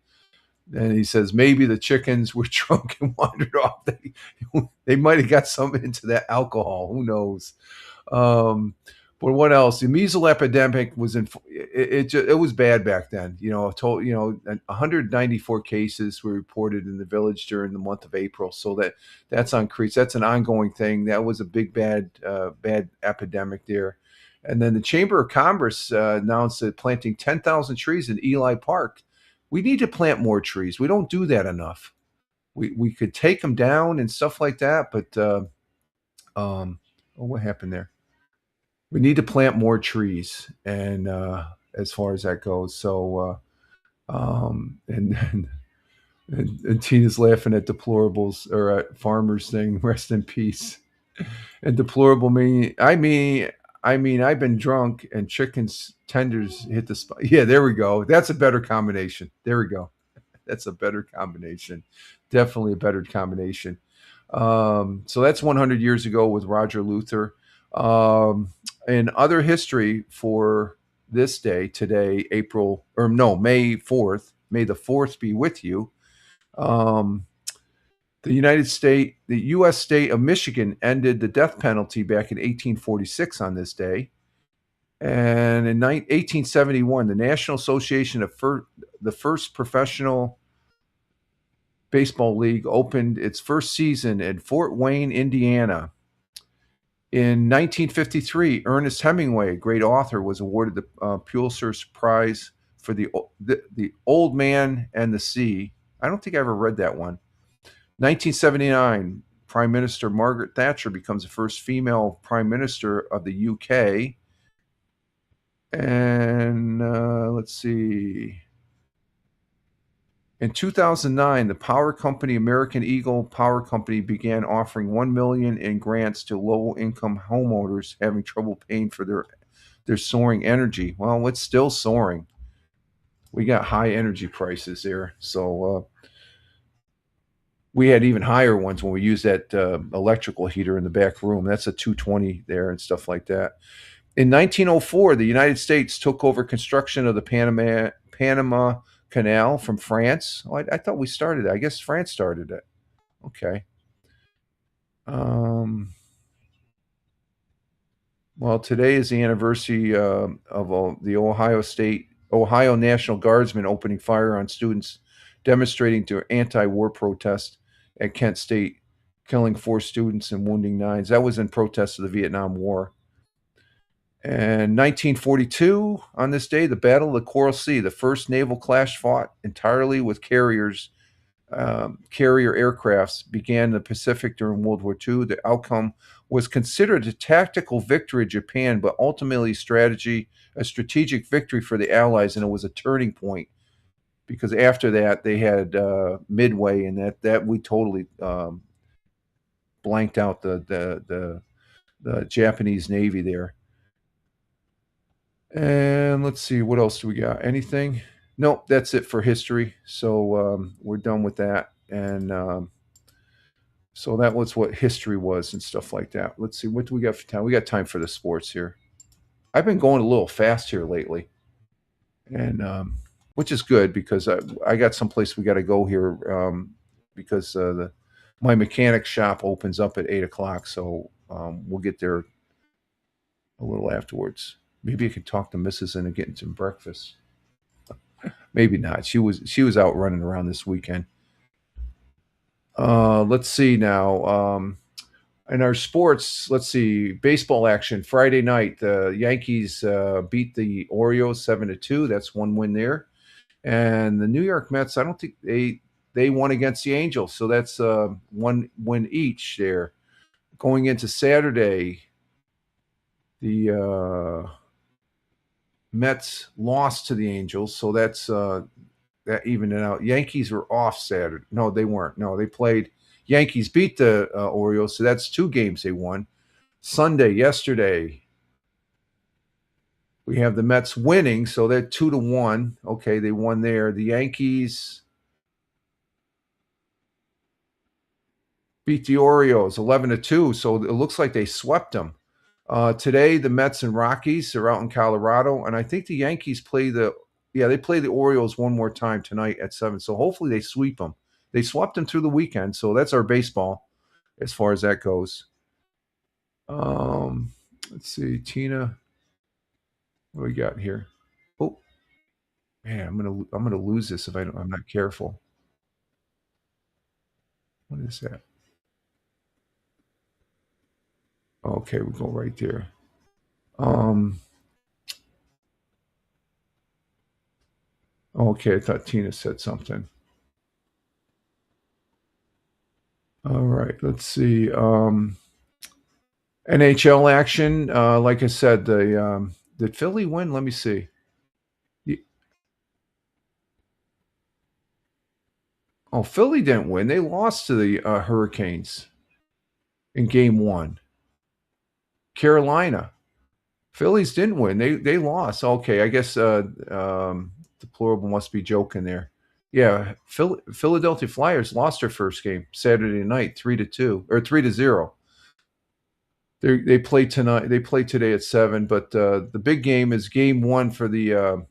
Speaker 1: And he says maybe the chickens were drunk and wandered off. They might have got some into that alcohol. Who knows? But what else? The measles epidemic was it was bad back then. 194 cases were reported in the village during the month of April. So that's increased. That's an ongoing thing. That was a big bad epidemic there. And then the Chamber of Commerce announced that planting 10,000 trees in Ely Park. We need to plant more trees. We don't do that enough. We could take them down and stuff like that. But what happened there? We need to plant more trees, and as far as that goes. So, and Tina's laughing at Deplorables or at Farmer's thing. Rest in peace. And Deplorable I've been drunk and chickens tenders hit the spot. Yeah, there we go. That's a better combination. There we go. That's a better combination. Definitely a better combination. So that's 100 years ago with Roger Luther. In other history for this day, today, May 4th, may the 4th be with you. The U.S. state of Michigan ended the death penalty back in 1846 on this day. And in 1871, the National Association of the first professional baseball league opened its first season at Fort Wayne, Indiana. In 1953, Ernest Hemingway, a great author, was awarded the Pulitzer Prize for the Old Man and the Sea. I don't think I ever read that one. 1979, Prime Minister Margaret Thatcher becomes the first female Prime Minister of the UK. And let's see. In 2009, the power company American Eagle Power Company began offering $1 million in grants to low-income homeowners having trouble paying for their There's soaring energy. Well, it's still soaring. We got high energy prices there. So we had even higher ones when we used that electrical heater in the back room. That's a 220 there and stuff like that. In 1904, the United States took over construction of the Panama Canal from France. Oh, I thought we started it. I guess France started it. Okay. Well, today is the anniversary of the Ohio National Guardsmen opening fire on students demonstrating to anti-war protest at Kent State, killing 4 students and wounding 9. That was in protest of the Vietnam War. And 1942, on this day, the Battle of the Coral Sea, the first naval clash fought entirely with carrier aircrafts, began in the Pacific during World War II. The outcome was considered a tactical victory of Japan, but ultimately a strategic victory for the Allies, and it was a turning point because after that they had Midway, and that we totally blanked out the Japanese Navy there. And let's see, what else do we got? Anything? Nope, that's it for history. So we're done with that. And so that was what history was and stuff like that. Let's see, what do we got for time? We got time for the sports here. I've been going a little fast here lately, and which is good because I got someplace we got to go here because my mechanic shop opens up at 8 o'clock. So we'll get there a little afterwards. Maybe I could talk to Mrs. into getting some breakfast. Maybe not. She was out running around this weekend. Let's see now. In our sports, let's see, baseball action Friday night. The Yankees beat the Orioles 7-2. That's one win there. And the New York Mets, I don't think they won against the Angels, so that's one win each there. Going into Saturday, the Mets lost to the Angels, so that's that evened it out. Yankees were off Saturday. No, they weren't. No, they played. Yankees beat the Orioles, so that's 2 games they won. Sunday, yesterday, we have the Mets winning, so they're 2-1. Okay, they won there. The Yankees beat the Orioles 11-2, so it looks like they swept them. Today, the Mets and Rockies are out in Colorado, and I think the Yankees play the Orioles one more time tonight at 7. So hopefully they sweep them. They swept them through the weekend, so that's our baseball as far as that goes. Let's see, Tina, what do we got here? Oh, man, I'm gonna lose this if I'm not careful. What is that? Okay, we go right there. Okay, I thought Tina said something. All right, let's see. NHL action. Like I said, did Philly win? Let me see. Oh, Philly didn't win. They lost to the Hurricanes in Game 1. Carolina. Phillies didn't win. They lost. Okay, I guess deplorable must be joking there. Yeah, Philadelphia Flyers lost their first game Saturday night, 3-2 or 3-0. They play tonight. They play today at 7. But the big game is Game 1 for the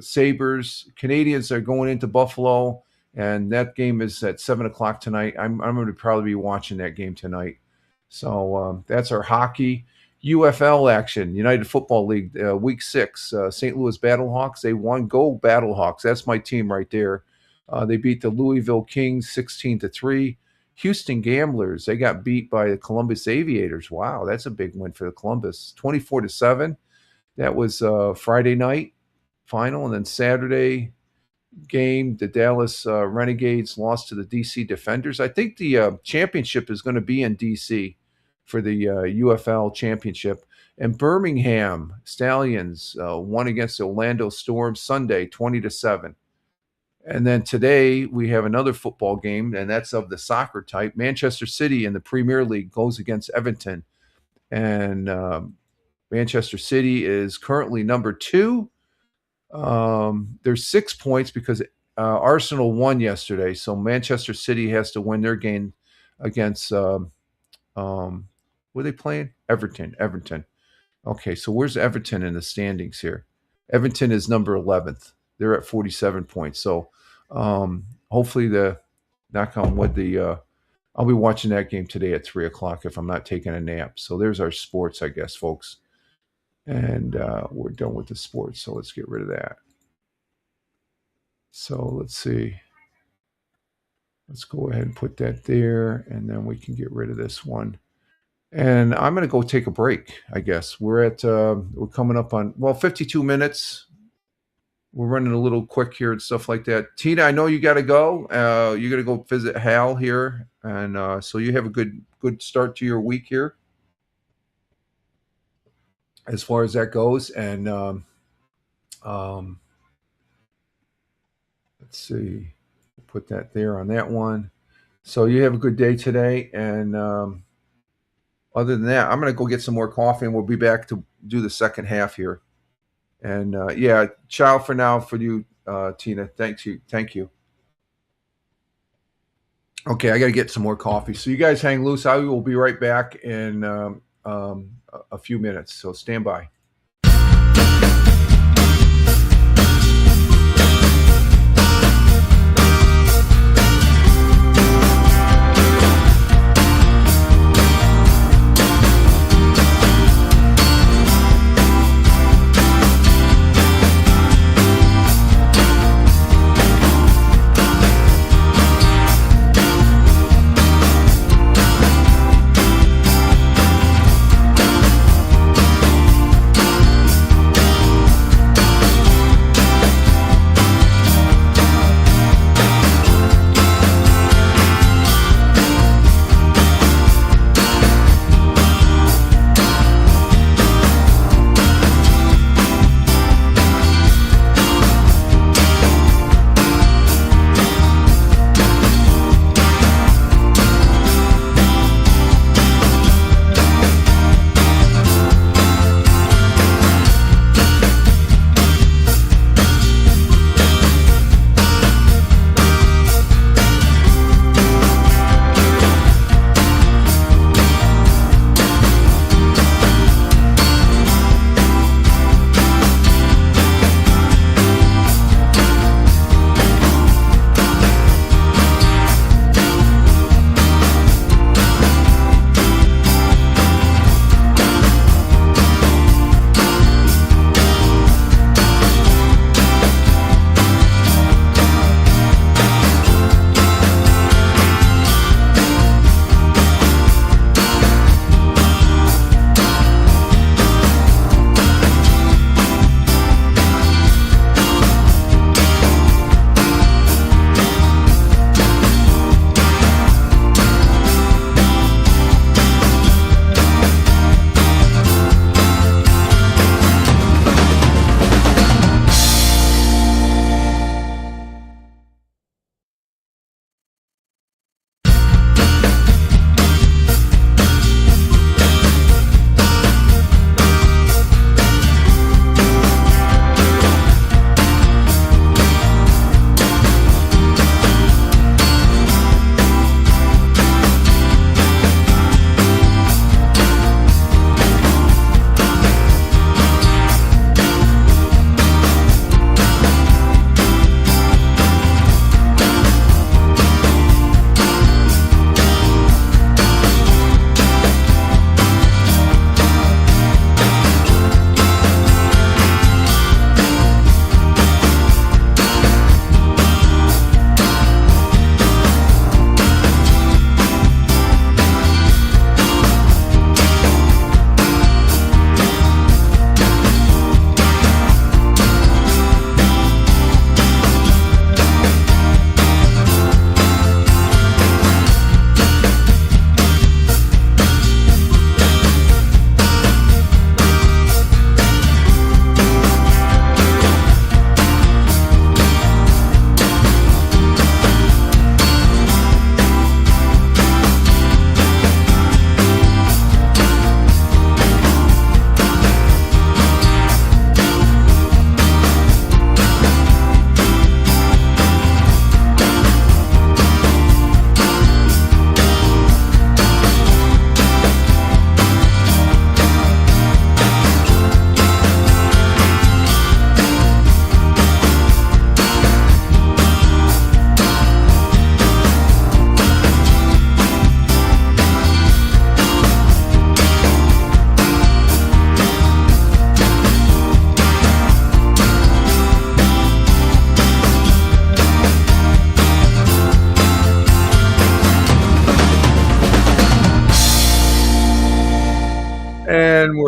Speaker 1: Sabres. Canadians are going into Buffalo, and that game is at 7 o'clock tonight. I'm going to probably be watching that game tonight. So that's our hockey. UFL action, United Football League, Week 6, St. Louis Battlehawks. They won. Go Battlehawks. That's my team right there. They beat the Louisville Kings 16-3. Houston Gamblers, they got beat by the Columbus Aviators. Wow, that's a big win for the Columbus. 24-7. That was Friday night final. And then Saturday game, the Dallas Renegades lost to the DC Defenders. I think the championship is going to be in DC for the UFL championship. And Birmingham Stallions won against the Orlando Storm Sunday, 20-7. And then today we have another football game, and that's of the soccer type. Manchester City in the Premier League goes against Everton. And Manchester City is currently number 2. There's 6 points because Arsenal won yesterday, so Manchester City has to win their game against what are they playing? Everton. Okay, so where's Everton in the standings here? Everton is number 11th. They're at 47 points. So hopefully knock on wood, I'll be watching that game today at 3 o'clock if I'm not taking a nap. So there's our sports, I guess, folks. And we're done with the sports, so let's get rid of that. So let's see. Let's go ahead and put that there, and then we can get rid of this one. And I'm going to go take a break, I guess. We're coming up on, 52 minutes. We're running a little quick here and stuff like that. Tina, I know you got to go. You're going to go visit Hal here. And so you have a good start to your week here as far as that goes. And let's see. Put that there on that one. So you have a good day today. And other than that, I'm going to go get some more coffee, and we'll be back to do the second half here. And ciao for now for you, Tina. Thank you. Okay, I got to get some more coffee. So you guys hang loose. I will be right back in a few minutes. So stand by.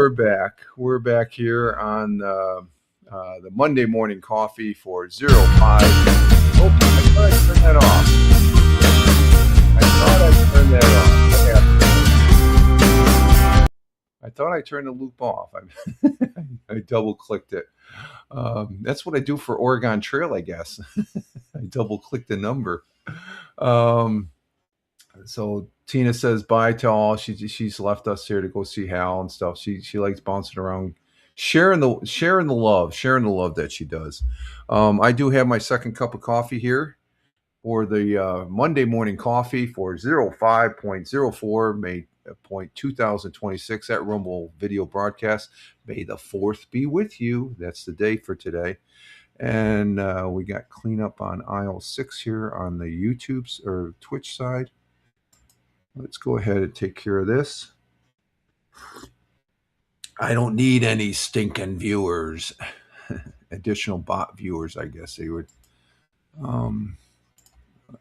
Speaker 1: we're back. We're back here on the Monday morning coffee for 05. Oh, I thought I turned that off. I thought I turned the loop off. I double clicked it. That's what I do for Oregon Trail, I guess. I double click the number. So Tina says bye to all. She's left us here to go see Hal and stuff. She likes bouncing around, sharing the love that she does. I do have my second cup of coffee here for the Monday morning coffee for 05.04 May 2026 at Rumble video broadcast. May the 4th be with you. That's the day for today. And we got cleanup on aisle 6 here on the YouTube's or Twitch side. Let's go ahead and take care of this. I don't need any stinking viewers. Additional bot viewers, I guess they would.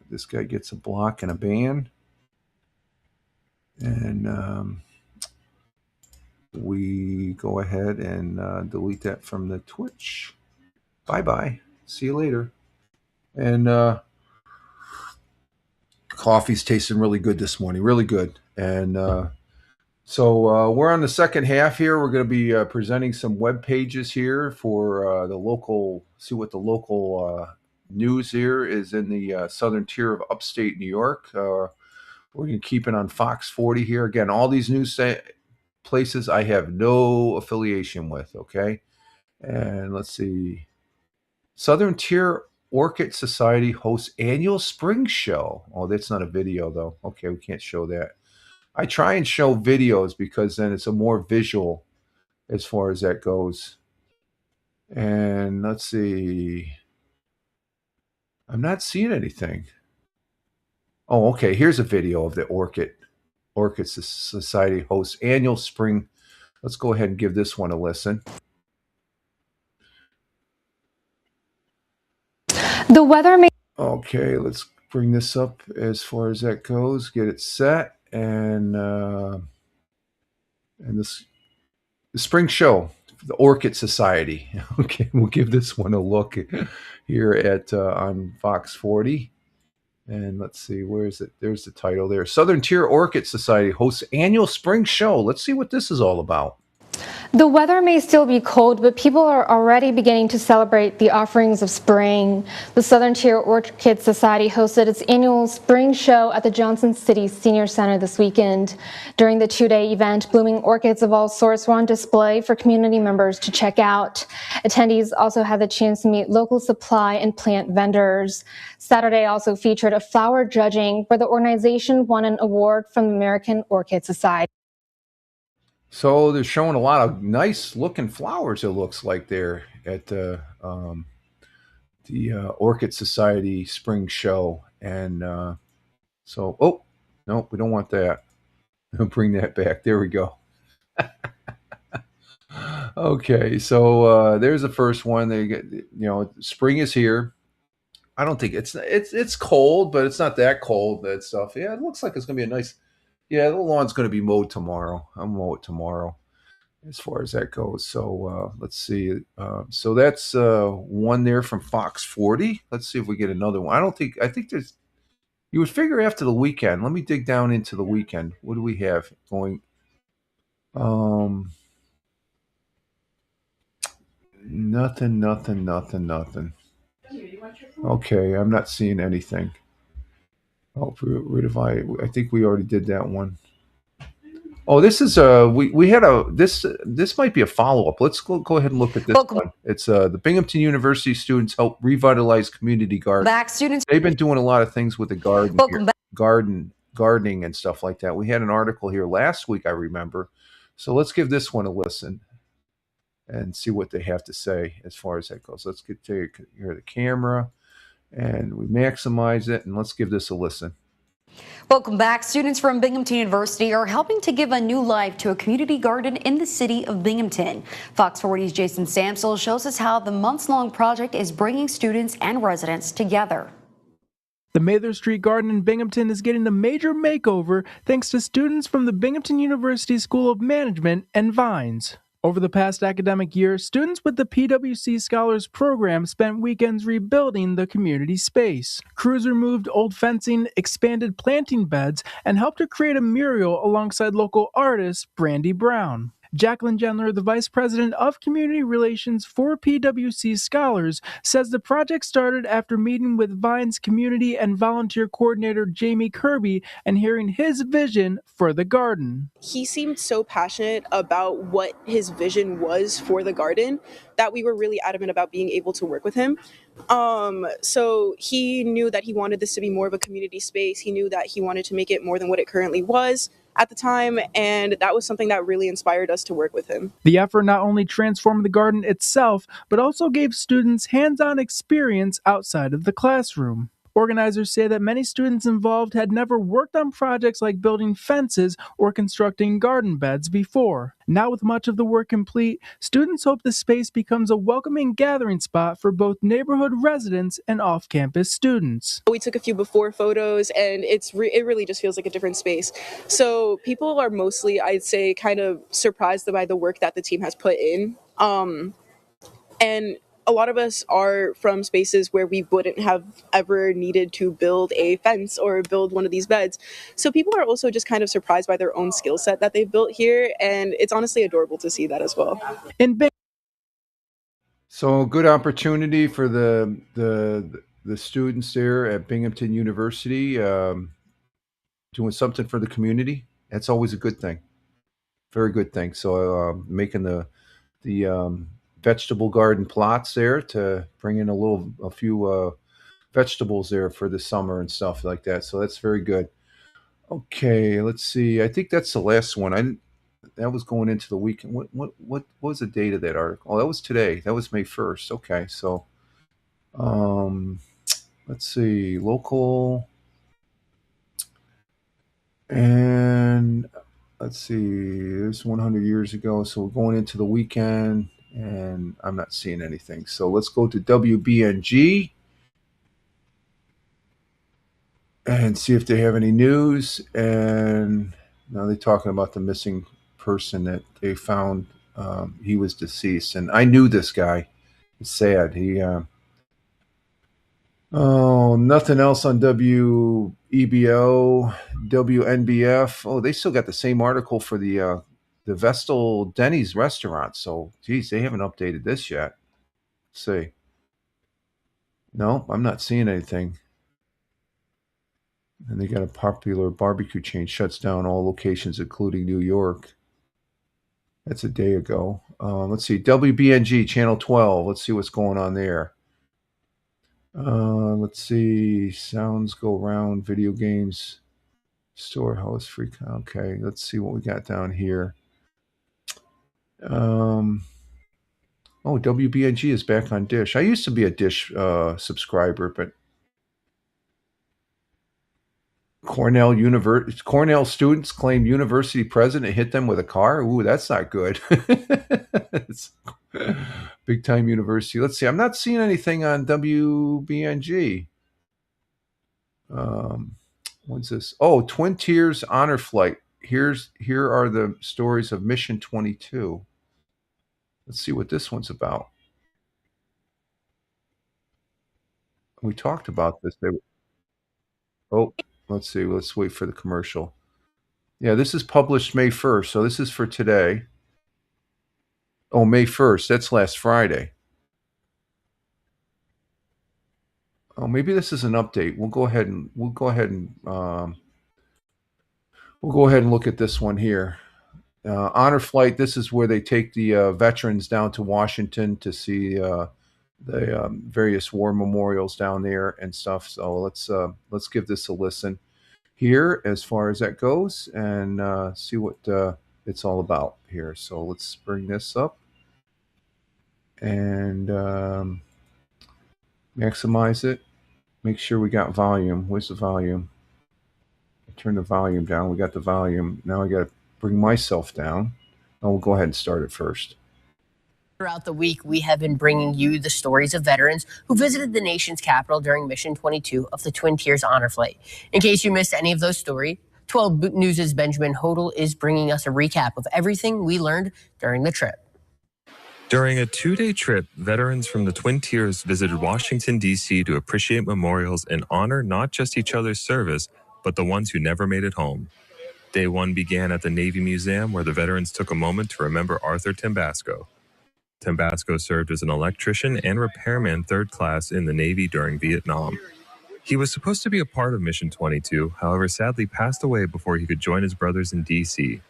Speaker 1: This guy gets a block and a ban. And we go ahead and delete that from the Twitch. Bye-bye. See you later. And coffee's tasting really good this morning. Really good. And so we're on the second half here. We're going to be presenting some web pages here for the local, see what the local news here is in the southern tier of upstate New York. We're going to keep it on Fox 40 here. Again, all these news places I have no affiliation with, okay? And let's see. Southern Tier Orchid Society hosts annual spring show. Oh, that's not a video, though. Okay, we can't show that. I try and show videos because then it's a more visual as far as that goes. And let's see. I'm not seeing anything. Oh, okay. Here's a video of the Orchid Society hosts annual spring. Let's go ahead and give this one a listen.
Speaker 4: The weather may.
Speaker 1: Okay, let's bring this up as far as that goes. Get it set, and this the spring show, the Orchid Society. Okay, we'll give this one a look here at on Fox 40. And let's see, where is it? There's the title there. Southern Tier Orchid Society hosts annual spring show. Let's see what this is all about.
Speaker 4: The weather may still be cold, but people are already beginning to celebrate the offerings of spring. The Southern Tier Orchid Society hosted its annual spring show at the Johnson City Senior Center this weekend. During the two-day event, blooming orchids of all sorts were on display for community members to check out. Attendees also had the chance to meet local supply and plant vendors. Saturday also featured a flower judging where the organization won an award from the American Orchid Society.
Speaker 1: So they're showing a lot of nice looking flowers, it looks like, there at the Orchid Society Spring Show. And so, oh, no, we don't want that. I'll bring that back. There we go. Okay, so there's the first one. They get, spring is here. I don't think it's cold, but it's not that cold, that stuff. Yeah, it looks like it's going to be a nice. Yeah, the lawn's going to be mowed tomorrow. I'll mow it tomorrow as far as that goes. So let's see. So that's one there from Fox 40. Let's see if we get another one. I think there's, you would figure after the weekend. Let me dig down into the weekend. What do we have going? Nothing. Okay, I'm not seeing anything. Oh, I think we already did that one. Oh, this is we had this might be a follow-up. Let's go ahead and look at this one. It's the Binghamton University students help revitalize community gardens. They've been doing a lot of things with the gardening and stuff like that. We had an article here last week, I remember. So let's give this one a listen and see what they have to say as far as that goes. Let's get to hear the camera. And we maximize it, and let's give this a listen.
Speaker 2: Welcome back. Students from Binghamton University are helping to give a new life to a community garden in the city of Binghamton. Fox 40's Jason Samsel shows us how the months-long project is bringing students and residents together.
Speaker 5: The Mather Street Garden in Binghamton is getting a major makeover thanks to students from the Binghamton University School of Management and Vines. Over the past academic year, students with the PWC Scholars Program spent weekends rebuilding the community space. Crews removed old fencing, expanded planting beds, and helped to create a mural alongside local artist Brandy Brown. Jacqueline Gendler, the Vice President of Community Relations for PWC Scholars, says the project started after meeting with Vine's Community and Volunteer Coordinator Jamie Kirby and hearing his vision for the garden.
Speaker 6: He seemed so passionate about what his vision was for the garden that we were really adamant about being able to work with him. So he knew that he wanted this to be more of a community space. He knew that he wanted to make it more than what it currently was at the time, and that was something that really inspired us to work with him.
Speaker 5: The effort not only transformed the garden itself, but also gave students hands-on experience outside of the classroom. Organizers say that many students involved had never worked on projects like building fences or constructing garden beds before. Now, with much of the work complete, students hope the space becomes a welcoming gathering spot for both neighborhood residents and off-campus students.
Speaker 6: We took a few before photos, and it really just feels like a different space. So people are mostly, I'd say, kind of surprised by the work that the team has put in. And a lot of us are from spaces where we wouldn't have ever needed to build a fence or build one of these beds. So people are also just kind of surprised by their own skill set that they've built here, and it's honestly adorable to see that as well.
Speaker 1: So good opportunity for the students there at Binghamton University, doing something for the community. That's always a good thing. Very good thing. So making the vegetable garden plots there to bring in a few vegetables there for the summer and stuff like that. So that's very good. Okay, let's see. I think that's the last one. That was going into the weekend. What was the date of that article? Oh, that was today. That was May 1st. Okay, so let's see. Local and let's see. It was 100 years ago. So we're going into the weekend. And I'm not seeing anything. So let's go to WBNG and see if they have any news. And now they're talking about the missing person that they found. He was deceased. And I knew this guy. It's sad. Nothing else on WEBO, WNBF. Oh, they still got the same article for the Vestal Denny's restaurant. So, geez, they haven't updated this yet. Let's see. No, I'm not seeing anything. And they got a popular barbecue chain shuts down all locations, including New York. That's a day ago. Let's see. WBNG, Channel 12. Let's see what's going on there. Let's see. Sounds go round. Video games. Storehouse freak. Okay, let's see what we got down here. WBNG is back on Dish. I used to be a Dish subscriber, but Cornell students claim university president hit them with a car. Ooh, that's not good. It's big time university. Let's see. I'm not seeing anything on WBNG. What's this? Oh, Twin Tiers Honor Flight. Here are the stories of Mission 22. Let's see what this one's about. We talked about this. Let's see. Let's wait for the commercial. Yeah, this is published May 1st, so this is for today. Oh, May 1st. That's last Friday. Oh, maybe this is an update. We'll go ahead and look at this one here. Honor Flight. This is where they take the veterans down to Washington to see the various war memorials down there and stuff. So let's give this a listen here as far as that goes and see what it's all about here. So let's bring this up and maximize it. Make sure we got volume. Where's the volume? Turn the volume down. We got the volume. Now I got to bring myself down. We'll go ahead and start it first.
Speaker 7: Throughout the week, we have been bringing you the stories of veterans who visited the nation's capital during Mission 22 of the Twin Tiers Honor Flight. In case you missed any of those stories, 12 News' Benjamin Hodel is bringing us a recap of everything we learned during the trip.
Speaker 8: During a 2-day trip, veterans from the Twin Tiers visited Washington, D.C. to appreciate memorials and honor not just each other's service, but the ones who never made it home. Day 1 began at the Navy Museum, where the veterans took a moment to remember Arthur Tambasco. Tambasco served as an electrician and repairman third class in the Navy during Vietnam. He was supposed to be a part of Mission 22, however, sadly passed away before he could join his brothers in D.C.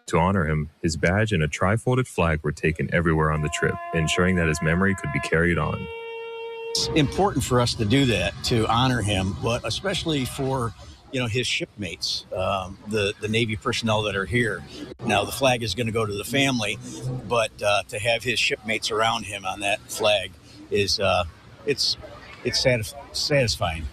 Speaker 8: To honor him, his badge and a tri-folded flag were taken everywhere on the trip, ensuring that his memory could be carried on.
Speaker 9: It's important for us to do that, to honor him, but especially for his shipmates, the Navy personnel that are here. Now, the flag is going to go to the family, but to have his shipmates around him on that flag is it's satisfying.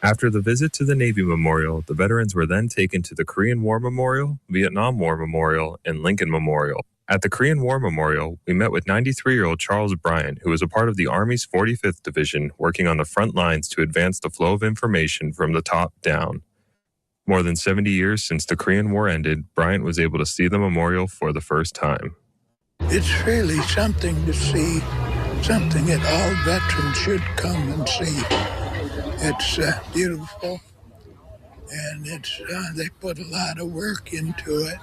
Speaker 8: After the visit to the Navy Memorial, the veterans were then taken to the Korean War Memorial, Vietnam War Memorial, and Lincoln Memorial. At the Korean War Memorial, we met with 93-year-old Charles Bryant, who was a part of the Army's 45th Division, working on the front lines to advance the flow of information from the top down. More than 70 years since the Korean War ended, Bryant was able to see the memorial for the first time.
Speaker 10: It's really something to see, something that all veterans should come and see. It's beautiful, and they put a lot of work into it.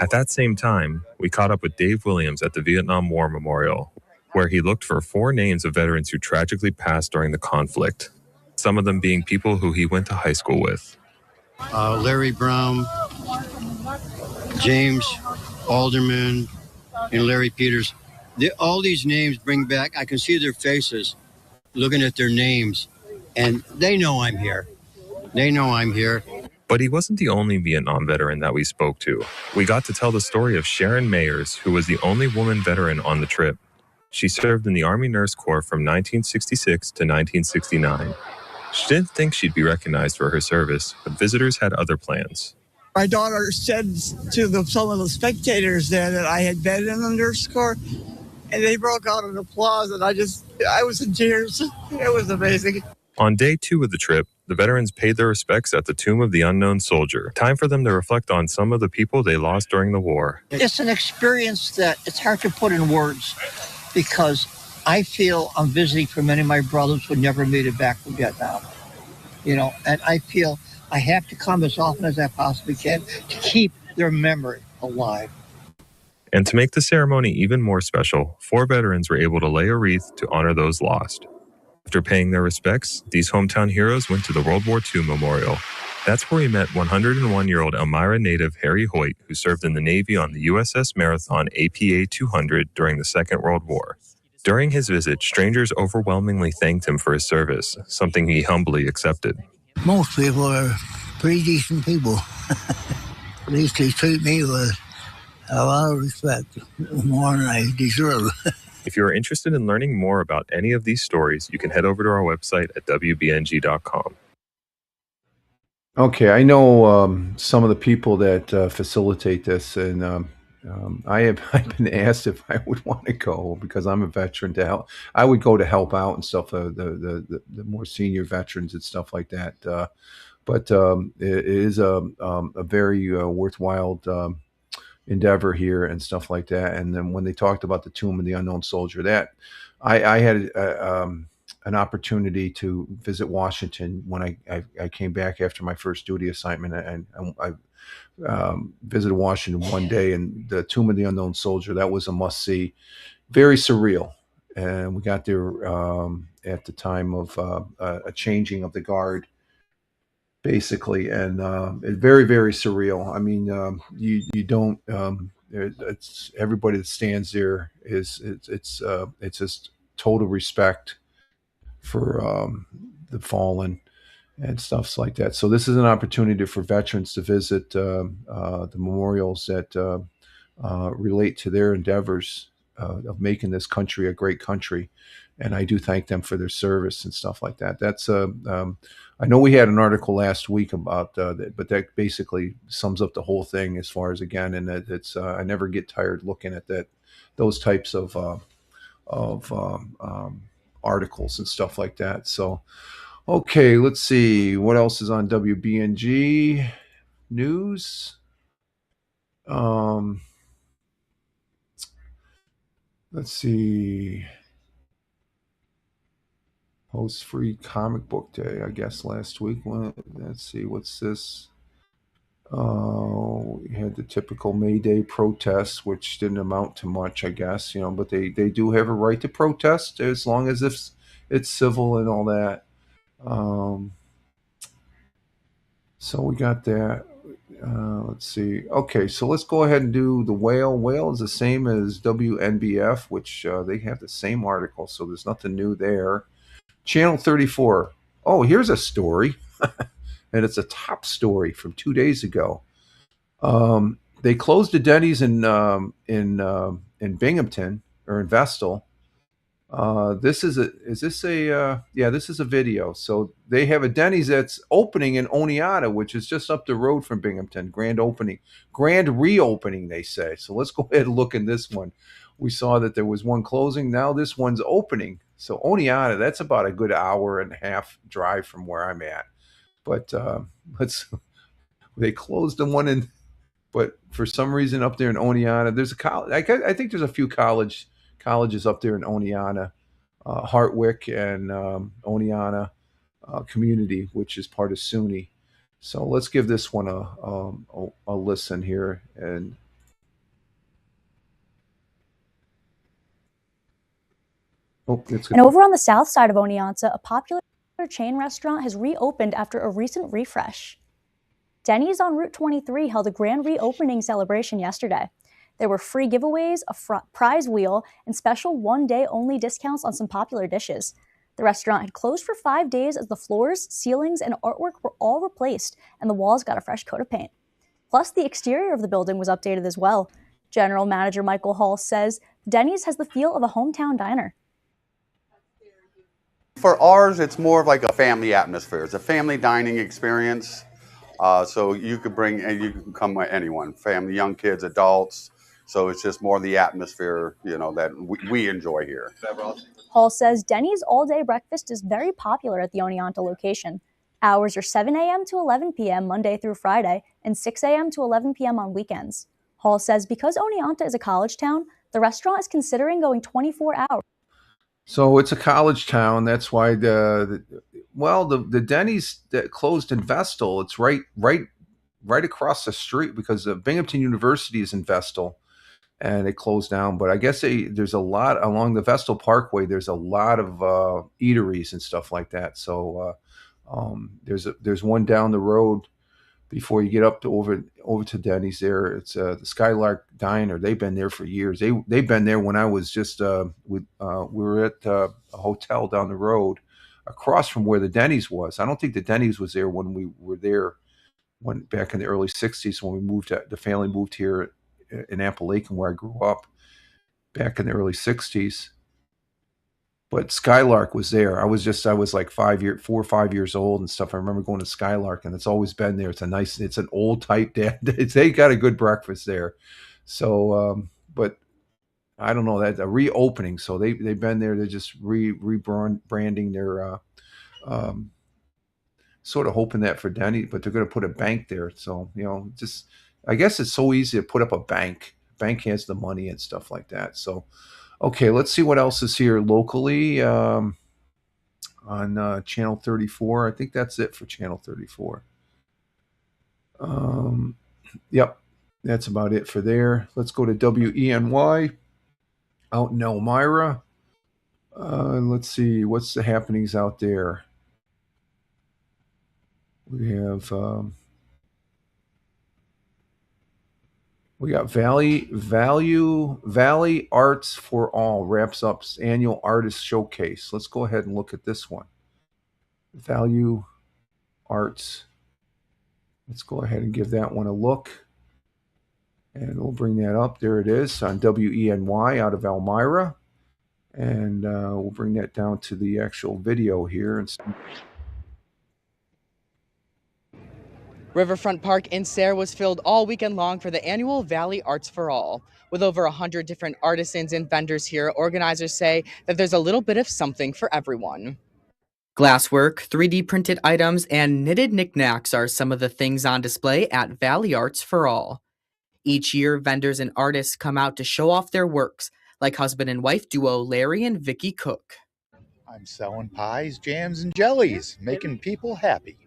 Speaker 8: At that same time, we caught up with Dave Williams at the Vietnam War Memorial, where he looked for 4 names of veterans who tragically passed during the conflict, some of them being people who he went to high school with.
Speaker 11: Larry Brown, James Alderman, and Larry Peters. All these names bring back, I can see their faces looking at their names, and they know I'm here. They know I'm here.
Speaker 8: But he wasn't the only Vietnam veteran that we spoke to. We got to tell the story of Sharon Mayers, who was the only woman veteran on the trip. She served in the Army Nurse Corps from 1966 to 1969. She didn't think she'd be recognized for her service, but visitors had other plans.
Speaker 12: My daughter said to some of the spectators there that I had been in the Nurse Corps, and they broke out in applause, and I was in tears. It was amazing.
Speaker 8: On day 2 of the trip, the veterans paid their respects at the Tomb of the Unknown Soldier. Time for them to reflect on some of the people they lost during the war.
Speaker 13: It's an experience that it's hard to put in words, because I feel I'm visiting for many of my brothers who never made it back from Vietnam. And I feel I have to come as often as I possibly can to keep their memory alive.
Speaker 8: And to make the ceremony even more special, 4 veterans were able to lay a wreath to honor those lost. After paying their respects, these hometown heroes went to the World War II Memorial. That's where we met 101-year-old Elmira native Harry Hoyt, who served in the Navy on the USS Marathon APA 200 during the Second World War. During his visit, strangers overwhelmingly thanked him for his service, something he humbly accepted.
Speaker 10: Most people are pretty decent people. At least they treat me with a lot of respect, more than I deserve.
Speaker 8: If you are interested in learning more about any of these stories, you can head over to our website at WBNG.com.
Speaker 1: Okay, I know some of the people that facilitate this, and I've been asked if I would want to go because I'm a veteran to help. I would go to help out and stuff, the more senior veterans and stuff like that. But it is a very worthwhile endeavor here and stuff like that. And then when they talked about the Tomb of the Unknown Soldier, that I had an opportunity to visit Washington when I came back after my first duty assignment, and I visited Washington one day, and the Tomb of the Unknown Soldier, that was a must see. Very surreal. And we got there at the time of a changing of the guard, basically, and it's very, very surreal. I mean, you don't. It's everybody that stands there it's just total respect for the fallen and stuff like that. So this is an opportunity for veterans to visit the memorials that relate to their endeavors of making this country a great country. And I do thank them for their service and stuff like that. That's I know we had an article last week about that, but that basically sums up the whole thing as far as, again, and it's I never get tired looking at those types of articles and stuff like that. So, okay, let's see what else is on WBNG news. Let's see. Post Free Comic Book Day, I guess, last week. Let's see, what's this? We had the typical May Day protests, which didn't amount to much, I guess, but they do have a right to protest as long as it's civil and all that. So we got that. Let's see. Okay, so let's go ahead and do the Whale. Whale is the same as WNBF, which they have the same article, so there's nothing new there. Channel 34. Oh, here's a story, and it's a top story from 2 days ago. They closed a Denny's in Binghamton or in Vestal. This is a video. So they have a Denny's that's opening in Oneonta, which is just up the road from Binghamton. Grand reopening, they say. So let's go ahead and look in this one. We saw that there was one closing. Now this one's opening. So Oneonta, that's about a good hour and a half drive from where I'm at. But they closed the one in, but for some reason up there in Oneonta, there's a college. I think there's a few colleges up there in Oneonta, Hartwick and Oneonta community, which is part of SUNY. So let's give this one a listen here. And
Speaker 14: over on the south side of Oneonta, a popular chain restaurant has reopened after a recent refresh. Denny's on Route 23 held a grand reopening celebration yesterday. There were free giveaways, a prize wheel, and special one-day-only discounts on some popular dishes. The restaurant had closed for 5 days as the floors, ceilings, and artwork were all replaced, and the walls got a fresh coat of paint. Plus, the exterior of the building was updated as well. General Manager Michael Hall says Denny's has the feel of a hometown diner.
Speaker 15: For ours, it's more of like a family atmosphere. It's a family dining experience. So you could come with anyone, family, young kids, adults. So it's just more the atmosphere, that we enjoy here.
Speaker 14: Hall says Denny's all-day breakfast is very popular at the Oneonta location. Hours are 7 a.m. to 11 p.m. Monday through Friday and 6 a.m. to 11 p.m. on weekends. Hall says because Oneonta is a college town, the restaurant is considering going 24 hours.
Speaker 1: So it's a college town. That's why the Denny's that closed in Vestal, it's right across the street because Binghamton University is in Vestal, and it closed down. But I guess there's a lot along the Vestal Parkway. There's a lot of eateries and stuff like that. So there's one down the road before you get up to over to Denny's there. It's the Skylark Diner. They've been there for years. They've been there when I was just we were at a hotel down the road across from where the Denny's was. I don't think the Denny's was there when we were there back in the early 60s when the family moved here in Appalachian where I grew up back in the early 60s. But Skylark was there. I was like 4 or 5 years old and stuff. I remember going to Skylark, and it's always been there. It's an old type dad. They got a good breakfast there. So, but I don't know, that a reopening. So they've been there. They're just rebranding their, sort of hoping that for Denny, but they're going to put a bank there. So, I guess it's so easy to put up a bank. Bank has the money and stuff like that. So, okay, let's see what else is here locally on Channel 34. I think that's it for Channel 34. Yep, that's about it for there. Let's go to WENY out in Elmira. Let's see, what's the happenings out there? We have... we got Valley Arts for All wraps up annual artist showcase. Let's go ahead and look at this one. Value Arts. Let's go ahead and give that one a look. And we'll bring that up. There it is on WENY out of Elmira. And we'll bring that down to the actual video here.
Speaker 16: Riverfront Park in Sayre was filled all weekend long for the annual Valley Arts for All. With over 100 different artisans and vendors here, organizers say that there's a little bit of something for everyone.
Speaker 17: Glasswork, 3D printed items, and knitted knickknacks are some of the things on display at Valley Arts for All. Each year, vendors and artists come out to show off their works, like husband and wife duo Larry and Vicky Cook.
Speaker 18: I'm selling pies, jams, and jellies, making people happy.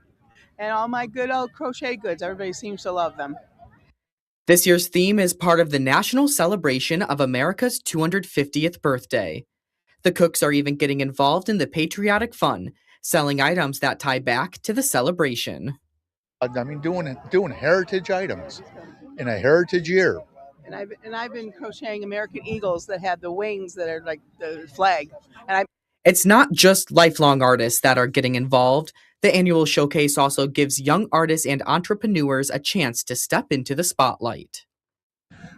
Speaker 19: And all my good old crochet goods. Everybody seems to love them.
Speaker 17: This year's theme is part of the national celebration of America's 250th birthday. The Cooks are even getting involved in the patriotic fun, selling items that tie back to the celebration.
Speaker 18: I mean, doing heritage items in a heritage year.
Speaker 19: And I've been crocheting American Eagles that have the wings that are like the flag.
Speaker 17: It's not just lifelong artists that are getting involved. The annual showcase also gives young artists and entrepreneurs a chance to step into the spotlight.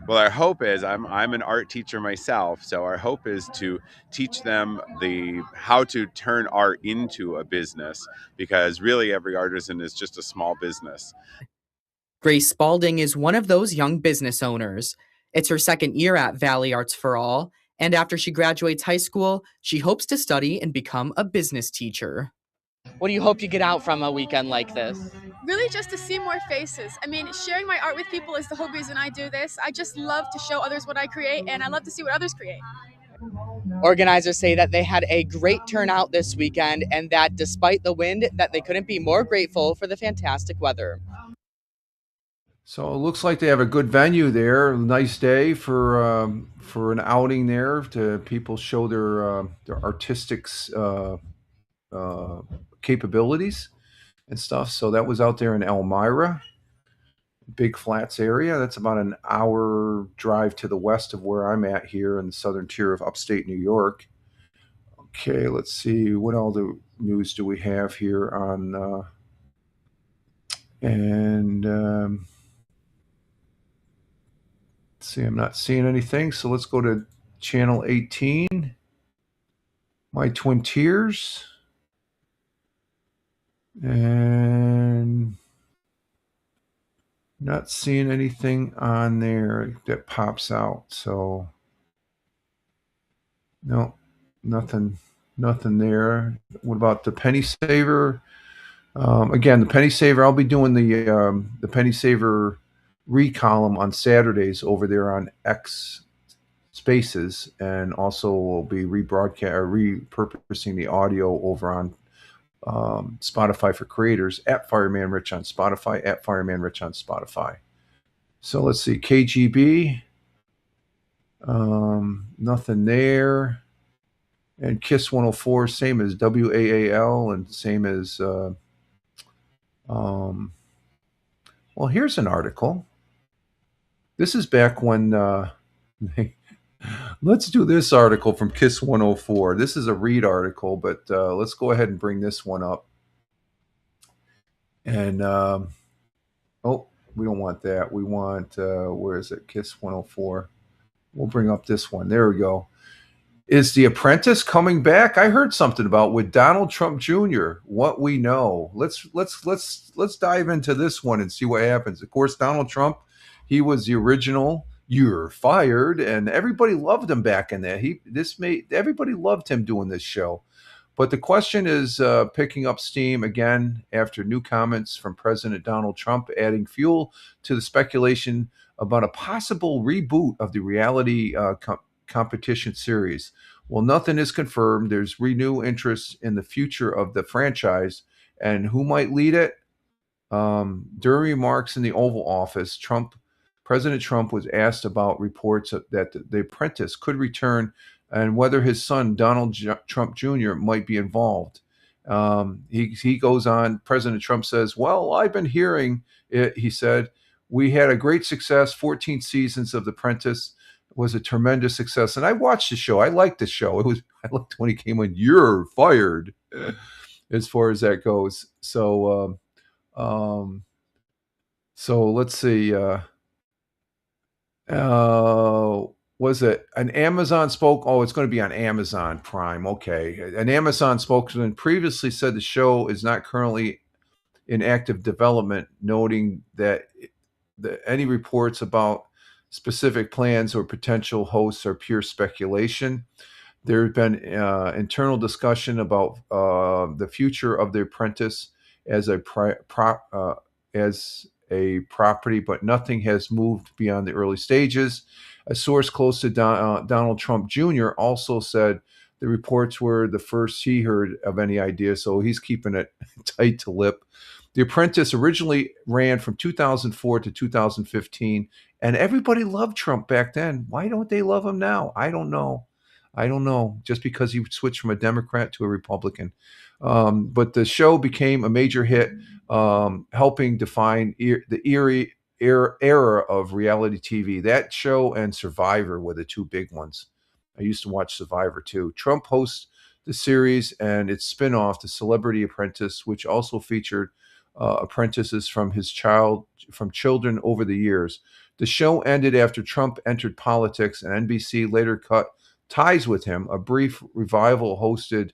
Speaker 20: Well, our hope is, I'm an art teacher myself, so our hope is to teach them how to turn art into a business, because really every artisan is just a small business.
Speaker 17: Grace Spalding is one of those young business owners. It's her second year at Valley Arts for All, and after she graduates high school, she hopes to study and become a business teacher.
Speaker 16: What do you hope you get out from a weekend like this?
Speaker 21: Really just to see more faces. I mean, sharing my art with people is the whole reason I do this. I just love to show others what I create, and I love to see what others create.
Speaker 16: Organizers say that they had a great turnout this weekend, and that despite the wind, that they couldn't be more grateful for the fantastic weather.
Speaker 1: So it looks like they have a good venue there. Nice day for an outing there to people show their artistic capabilities and stuff. So that was out there in Elmira, Big Flats area. That's about an hour drive to the west of where I'm at here in the southern tier of upstate New York. Okay, let's see. What all the news do we have here on see, I'm not seeing anything, so let's go to channel 18, My Twin Tiers, and not seeing anything on there that pops out. So no, nothing there. What about the Penny Saver? Again, the Penny Saver, I'll be doing the Penny Saver column on Saturdays over there on X Spaces, and also we'll be repurposing the audio over on Spotify for creators at Fireman Rich on Spotify, at Fireman Rich on Spotify. So let's see, KGB, nothing there, and Kiss 104, same as WAAL, and same as well, here's an article. This is back when let's do this article from Kiss 104. This is a read article, but let's go ahead and bring this one up. And oh, we don't want that. We want where is it? Kiss 104. We'll bring up this one. There we go. Is The Apprentice coming back? I heard something about with Donald Trump Jr. What we know. Let's dive into this one and see what happens. Of course, Donald Trump, he was the original "You're Fired," and everybody loved him back in that. Everybody loved him doing this show. But the question is picking up steam again after new comments from President Donald Trump, adding fuel to the speculation about a possible reboot of the reality competition series. Well, nothing is confirmed. There's renewed interest in the future of the franchise and who might lead it. During remarks in the Oval Office, President Trump was asked about reports that The Apprentice could return and whether his son, Donald Trump Jr., might be involved. He goes on, President Trump says, well, I've been hearing it, he said. We had a great success. 14 seasons of The Apprentice was a tremendous success. And I watched the show. I liked the show. I liked when he came on, "You're fired," as far as that goes. So let's see. Was it an Amazon spoke? Oh, it's going to be on Amazon Prime. Okay. An Amazon spokesman previously said the show is not currently in active development, noting that any reports about specific plans or potential hosts are pure speculation. There has been internal discussion about the future of The Apprentice as a property, but nothing has moved beyond the early stages. A source close to Donald Trump Jr. also said the reports were the first he heard of any idea, so he's keeping it tight to lip. The Apprentice originally ran from 2004 to 2015, and everybody loved Trump back then. Why don't they love him now? I don't know. Just because he switched from a Democrat to a Republican. But the show became a major hit, helping define the eerie era of reality TV. That show and Survivor were the two big ones. I used to watch Survivor too. Trump hosts the series and its spinoff, The Celebrity Apprentice, which also featured apprentices from children over the years. The show ended after Trump entered politics, and NBC later cut ties with him. A brief revival hosted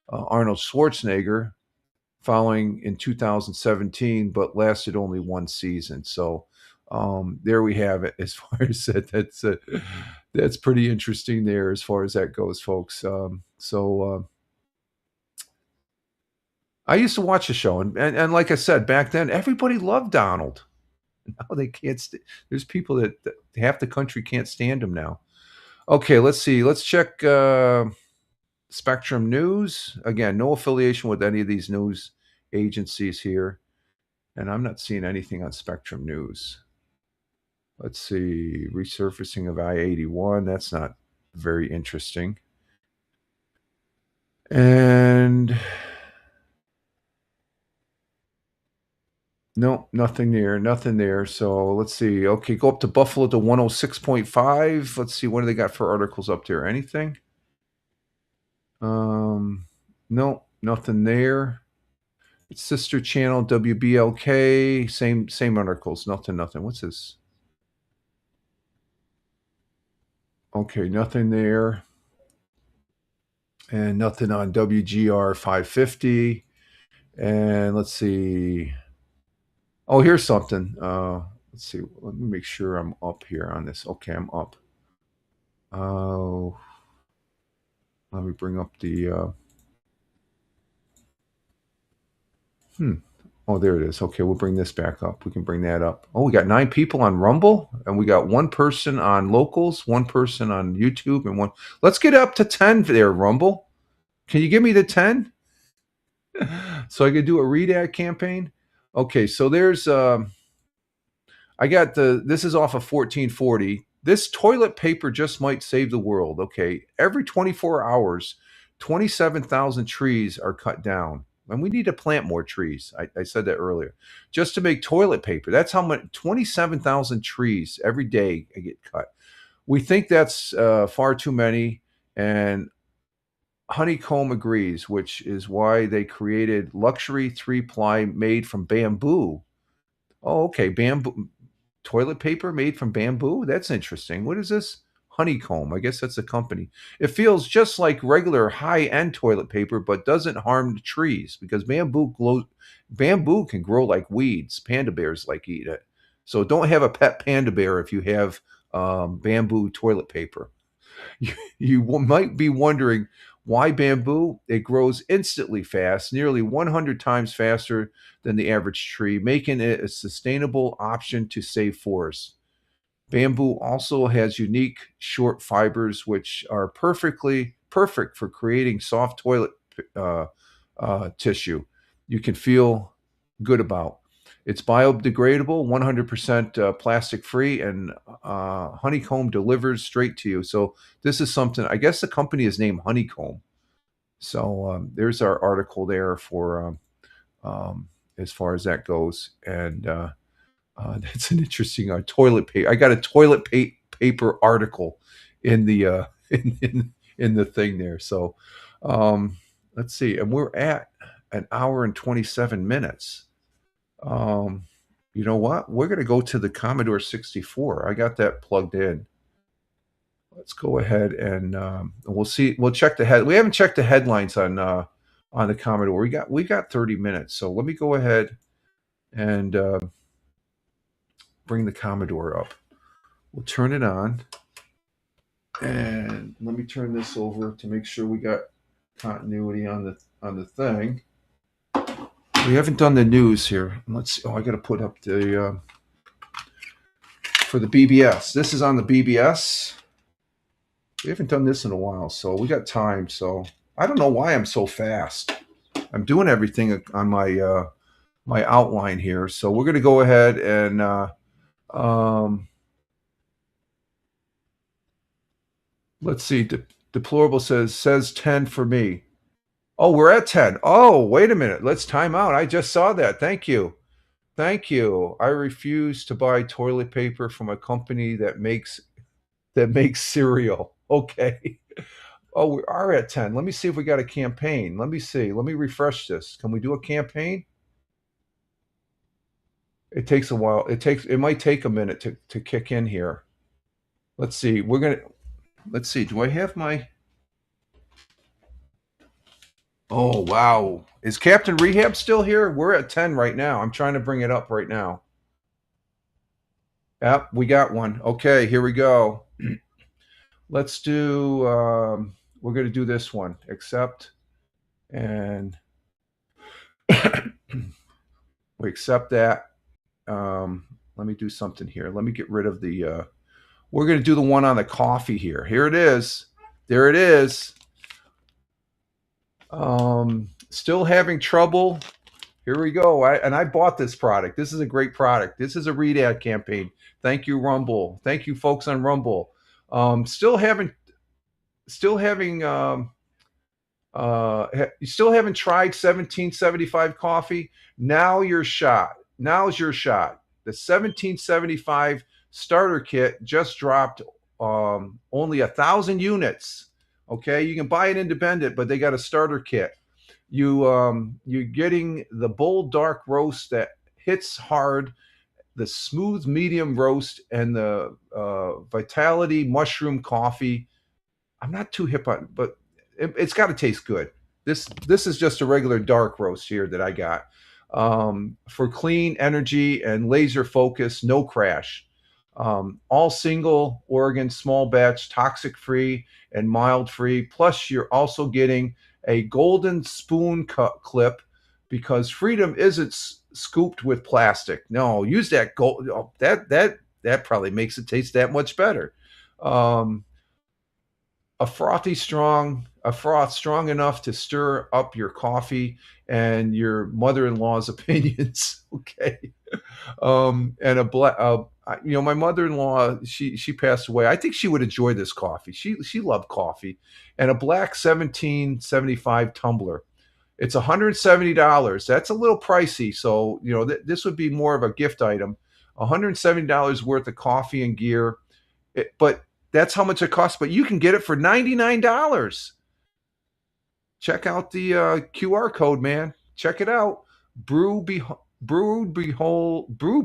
Speaker 1: Arnold Schwarzenegger following in 2017, but lasted only one season. So there we have it. As far as that, that's pretty interesting there as far as that goes, folks. I used to watch the show, and like I said, back then, everybody loved Donald. Now they can't. There's people that half the country can't stand him now. Okay, let's see. Let's check Spectrum News. Again, no affiliation with any of these news agencies here, and I'm not seeing anything on Spectrum News. Let's see. Resurfacing of I-81. That's not very interesting. And no, nothing there. So let's see. Okay, go up to Buffalo to 106.5. Let's see, what do they got for articles up there? Anything? No, nothing there. It's sister channel WBLK. Same articles. Nothing. What's this? Okay, nothing there. And nothing on WGR 550. And let's see. Oh, here's something. Let's see. Let me make sure I'm up here on this. Okay, I'm up. Let me bring up the. Oh, there it is. Okay, we'll bring this back up. We can bring that up. Oh, we got 9 people on Rumble, and we got 1 person on Locals, 1 person on YouTube, and 1. Let's get up to 10 there, Rumble. Can you give me the 10? So I could do a read ad campaign. Okay, so there's I got this is off of 1440. This toilet paper just might save the world. Okay, every 24 hours, 27,000 trees are cut down. And we need to plant more trees. I said that earlier. Just to make toilet paper. That's how much, 27,000 trees every day get cut. We think that's far too many. And Honeycomb agrees, which is why they created luxury 3-ply made from bamboo. Oh, okay. Bamboo toilet paper made from bamboo. That's interesting. What is this? Honeycomb. I guess that's a company. It feels just like regular high-end toilet paper, but doesn't harm the trees because bamboo can grow like weeds. Panda bears like eat it. So don't have a pet panda bear if you have bamboo toilet paper. You might be wondering why bamboo? It grows instantly fast, nearly 100 times faster than the average tree, making it a sustainable option to save forests. Bamboo also has unique short fibers, which are perfect for creating soft toilet tissue you can feel good about. It's biodegradable, 100% plastic free, and Honeycomb delivers straight to you. So this is something, I guess the company is named Honeycomb. So there's our article there for as far as that goes. And that's an interesting toilet paper. I got a toilet paper article in the in the thing there. So let's see. And we're at an hour and 27 minutes. You know what? We're going to go to the Commodore 64. I got that plugged in. Let's go ahead and we'll see. We'll check the head. We haven't checked the headlines on the Commodore. We got 30 minutes. So let me go ahead. and bring the Commodore up. We'll turn it on. And let me turn this over to make sure we got continuity on the thing. We haven't done the news here. Let's see. Oh, I got to put up the for the BBS. This is on the BBS. We haven't done this in a while, so we got time. So I don't know why I'm so fast. I'm doing everything on my my outline here. So we're going to go ahead and let's see. Deplorable says 10 for me. Oh, we're at 10. Oh, wait a minute. Let's time out. I just saw that. Thank you. Thank you. I refuse to buy toilet paper from a company that makes cereal. Okay. Oh, we are at 10. Let me see if we got a campaign. Let me see. Let me refresh this. Can we do a campaign? It takes a while. It might take a minute to kick in here. Let's see. Let's see. Do I have my Oh, wow. Is Captain Rehab still here? We're at 10 right now. I'm trying to bring it up right now. Yep, we got one. Okay, here we go. Let's do, we're going to do this one. Accept. And we accept that. Let me do something here. Let me get rid of the, we're going to do the one on the coffee here. Here it is. There it is. Still having trouble. Here we go. I bought this product. This is a great product. This is a read ad campaign. Thank you, Rumble. Thank you, folks on Rumble. Still haven't tried 1775 coffee. Now's your shot. The 1775 starter kit just dropped only 1,000 units. Okay, you can buy it independent, but they got a starter kit. You're getting the bold dark roast that hits hard, the smooth medium roast, and the Vitality mushroom coffee. I'm not too hip on, but it's got to taste good. This is just a regular dark roast here that I got for clean energy and laser focus, no crash. All single organ, small batch, toxic free and mild free. Plus, you're also getting a golden spoon clip because Freedom isn't scooped with plastic. No, use that gold. Oh, that probably makes it taste that much better. A froth strong enough to stir up your coffee and your mother-in-law's opinions. Okay. And my mother-in-law, she passed away. I think she would enjoy this coffee. She loved coffee. And a black 1775 tumbler. It's $170. That's a little pricey. So, this would be more of a gift item. $170 worth of coffee and gear. But that's how much it costs. But you can get it for $99. Check out the QR code, man. Check it out. Brew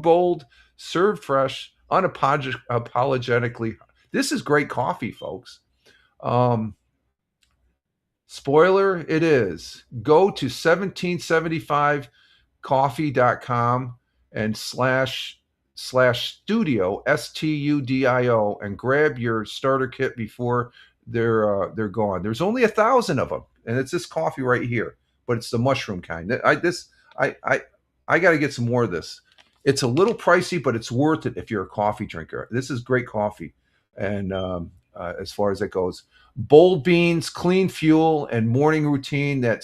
Speaker 1: bold, served fresh, unapologetically. This is great coffee, folks. Spoiler, it is. Go to 1775coffee.com and /studio, STUDIO, and grab your starter kit before they're gone. There's only 1,000 of them, and it's this coffee right here, but it's the mushroom kind. I got to get some more of this. It's a little pricey, but it's worth it if you're a coffee drinker. This is great coffee, and as far as that goes, bold beans, clean fuel, and morning routine that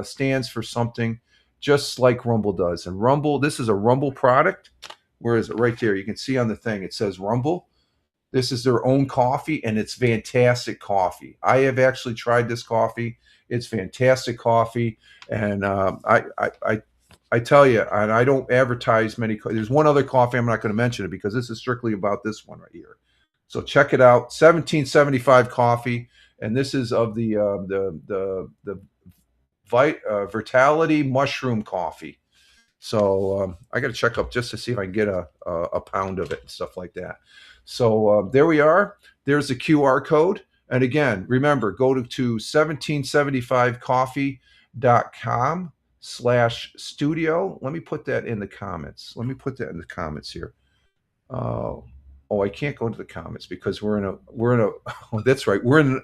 Speaker 1: stands for something, just like Rumble does. And Rumble, this is a Rumble product. Where is it? Right there. You can see on the thing. It says Rumble. This is their own coffee, and it's fantastic coffee. I have actually tried this coffee. It's fantastic coffee, and I tell you, and I don't advertise many. There's one other coffee. I'm not going to mention it because this is strictly about this one right here. So check it out. 1775 coffee, and this is of the Vitality mushroom coffee. So I got to check up just to see if I can get a pound of it and stuff like that. So there we are. There's the QR code. And again, remember, go to 1775coffee.com, rumble.com/studio. Let me put that in the comments. Here. I can't go to the comments because we're in a oh, that's right. We're in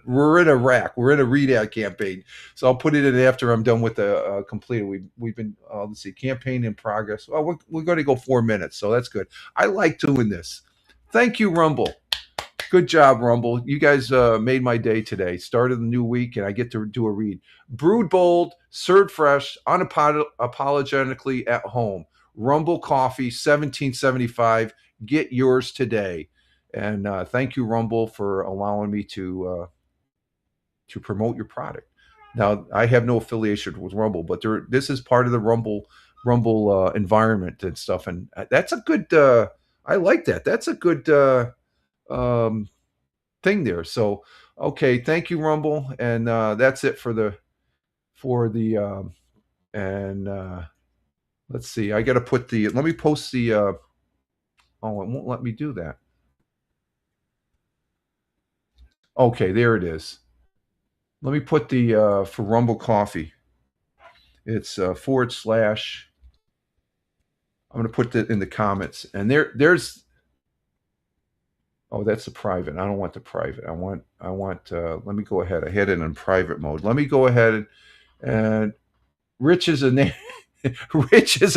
Speaker 1: a rack. We're in a read ad campaign. So I'll put it in after I'm done with the completed. We've been let's see, campaign in progress. Oh, we're going to go 4 minutes, so that's good. I like doing this. Thank you, Rumble. Good job, Rumble. You guys made my day today. Started the new week, and I get to do a read. Brewed bold, served fresh, unapologetically at home. Rumble Coffee, $17.75. Get yours today. And thank you, Rumble, for allowing me to promote your product. Now, I have no affiliation with Rumble, but this is part of the Rumble environment and stuff. And that's a good, I like that. That's a good thing there. So, okay, thank you, Rumble. And that's it for the let's see. I got to put let me post the, it won't let me do that. Okay, there it is. Let me put the, for Rumble Coffee. It's / I'm going to put that in the comments. And there's, oh, that's the private. I don't want the private. I want, let me go ahead. I had it in private mode. Let me go ahead and Rich is a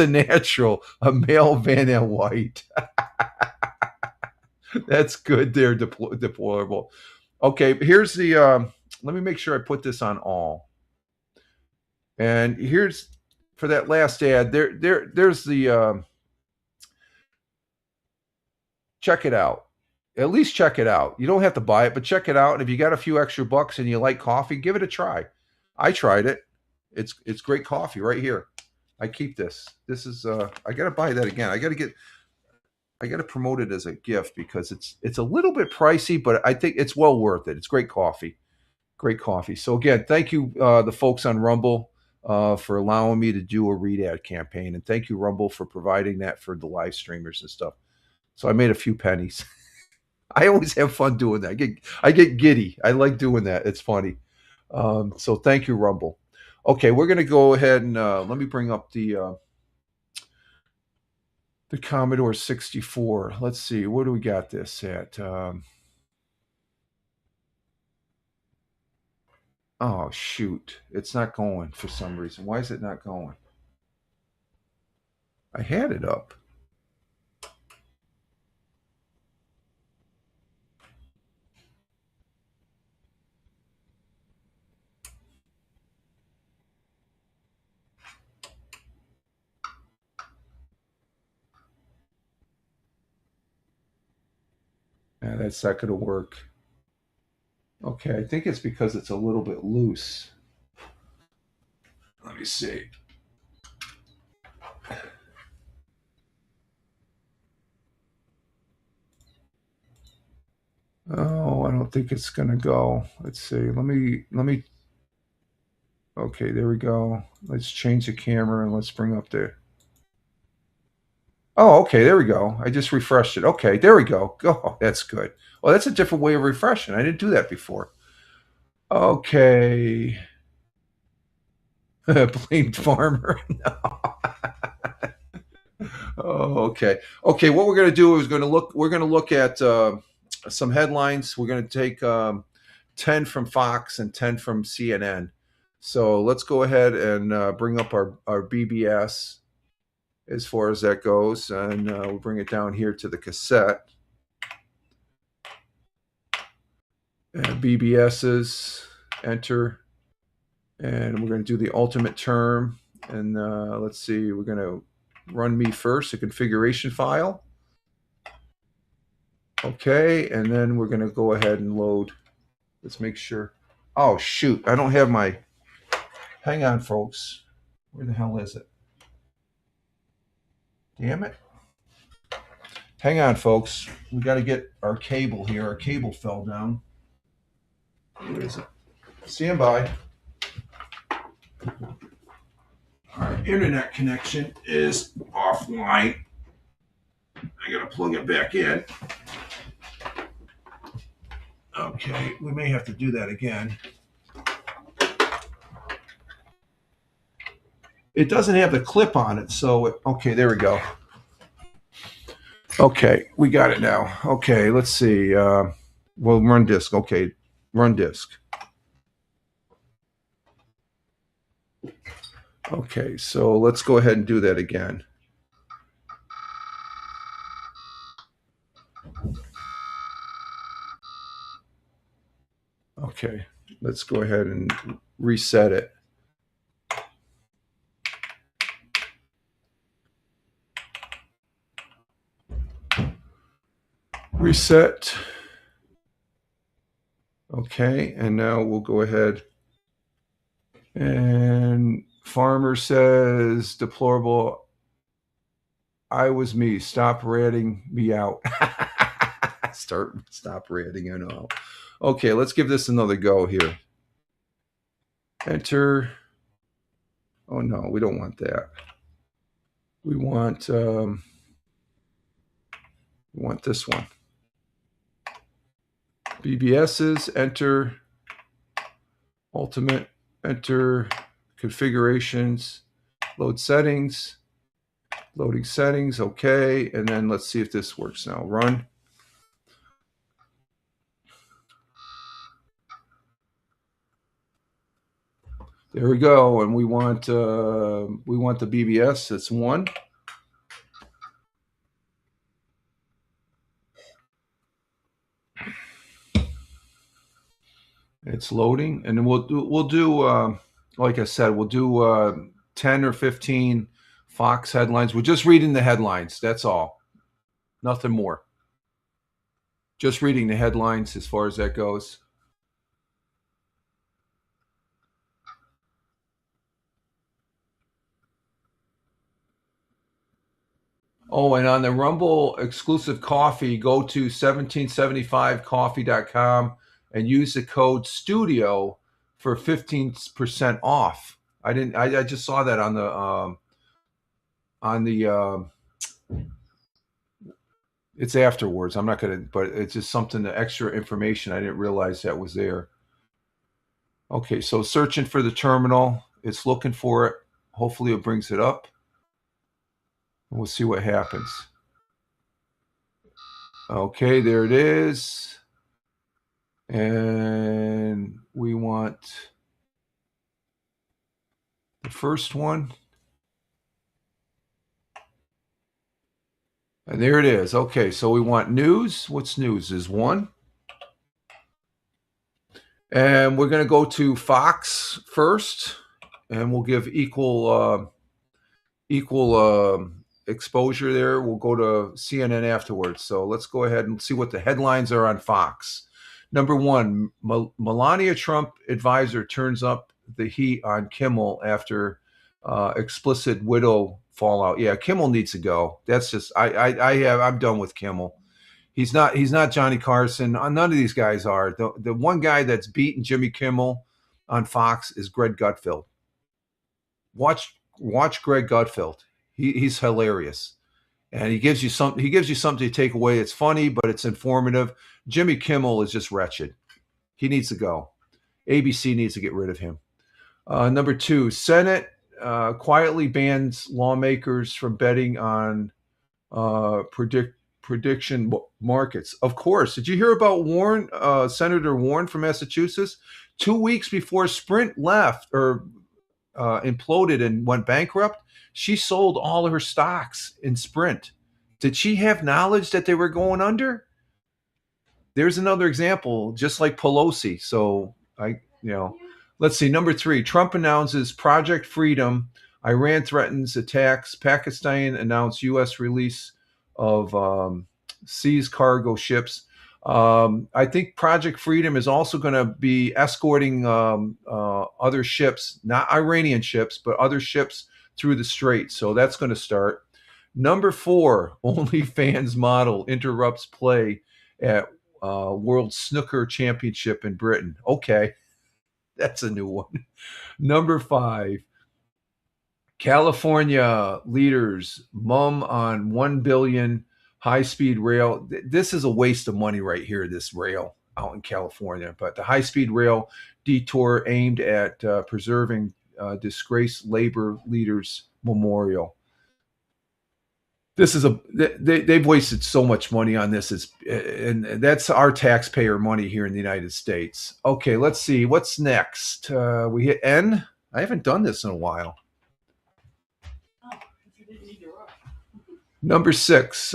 Speaker 1: natural, a male Vanna White. That's good there, deployable. Okay, here's the, let me make sure I put this on all. And here's, for that last ad, there's the, check it out. At least check it out. You don't have to buy it, but check it out. And if you got a few extra bucks and you like coffee, give it a try. I tried it. It's great coffee right here. I keep this. This is, I got to buy that again. I got to promote it as a gift because it's a little bit pricey, but I think it's well worth it. It's great coffee. Great coffee. So again, thank you, the folks on Rumble, for allowing me to do a read ad campaign. And thank you, Rumble, for providing that for the live streamers and stuff. So I made a few pennies. I always have fun doing that. I get giddy. I like doing that. It's funny. So thank you, Rumble. Okay, we're going to go ahead and let me bring up the Commodore 64. Let's see. Where do we got this at? Oh, shoot. It's not going for some reason. Why is it not going? I had it up. Yeah, that's not going to work. Okay, I think it's because it's a little bit loose. Let me see. Oh, I don't think it's going to go. Let's see. Let me. Okay, there we go. Let's change the camera and let's bring up the. Oh, okay, there we go. I just refreshed it. Okay, there we go. Oh, that's good. Well, that's a different way of refreshing. I didn't do that before. Okay. Blamed farmer. No. Oh, okay. Okay, what we're going to do is we're going to look at some headlines. We're going to take 10 from Fox and 10 from CNN. So let's go ahead and bring up our BBS as far as that goes. And we'll bring it down here to the cassette. And BBS's, enter. And we're going to do the ultimate term. And let's see, we're going to run me first, a configuration file. Okay, and then we're going to go ahead and load. Let's make sure. Oh, shoot, I don't have my, hang on, folks. Where the hell is it? Damn it. Hang on, folks. We got to get our cable here. Our cable fell down. Where is it? Stand by. Our internet connection is offline. I got to plug it back in. Okay, we may have to do that again. It doesn't have the clip on it, so okay, there we go. Okay, we got it now. Okay, let's see. Well, run disk. Okay, run disk. Okay, so let's go ahead and do that again. Okay, let's go ahead and reset it. Reset. Okay, and now we'll go ahead and Farmer says deplorable. I was me. Stop ratting me out. Stop ratting it out. Okay, let's give this another go here. Enter. Oh no, we don't want that. We want this one. BBS's, enter. Ultimate, enter. Configurations, load settings, loading settings, okay. And then let's see if this works now. Run. There we go. And we want the BBS. It's 1. It's loading, and then we'll do like I said, we'll do 10 or 15 Fox headlines. We're just reading the headlines. That's all. Nothing more. Just reading the headlines as far as that goes. Oh, and on the Rumble exclusive coffee, go to 1775coffee.com and use the code STUDIO for 15% off. I just saw that on the it's afterwards. I'm not going to, but it's just something, the extra information. I didn't realize that was there. Okay, so searching for the terminal. It's looking for it. Hopefully it brings it up. We'll see what happens. Okay, there it is. And we want the first one. And there it is. Okay, so we want news. What's news is 1. And we're going to go to Fox first, and we'll give equal exposure there. We'll go to CNN afterwards. So let's go ahead and see what the headlines are on Fox. Number 1, Melania Trump advisor turns up the heat on Kimmel after explicit widow fallout. Yeah, Kimmel needs to go. That's just I'm done with Kimmel. He's not Johnny Carson. None of these guys are. The one guy that's beaten Jimmy Kimmel on Fox is Greg Gutfeld. Watch Greg Gutfeld. He's hilarious, and he gives you something to take away. It's funny, but it's informative. Jimmy Kimmel is just wretched. He needs to go. ABC needs to get rid of him. Number 2, Senate quietly bans lawmakers from betting on prediction markets. Of course. Did you hear about Warren, Senator Warren from Massachusetts? 2 weeks before Sprint left or imploded and went bankrupt, she sold all of her stocks in Sprint. Did she have knowledge that they were going under? There's another example, just like Pelosi. So let's see. Number 3, Trump announces Project Freedom. Iran threatens attacks. Pakistan announced U.S. release of seized cargo ships. I think Project Freedom is also going to be escorting other ships, not Iranian ships, but other ships through the Strait. So that's going to start. Number 4, OnlyFans model interrupts play at World Snooker Championship in Britain. Okay, that's a new one. Number 5, California leaders mum on $1 billion high-speed rail. This is a waste of money right here, this rail out in California. But the high-speed rail detour aimed at preserving Disgraced Labor Leaders Memorial. This is they've wasted so much money on this, and that's our taxpayer money here in the United States. Okay, let's see what's next. We hit N. I haven't done this in a while. Number 6,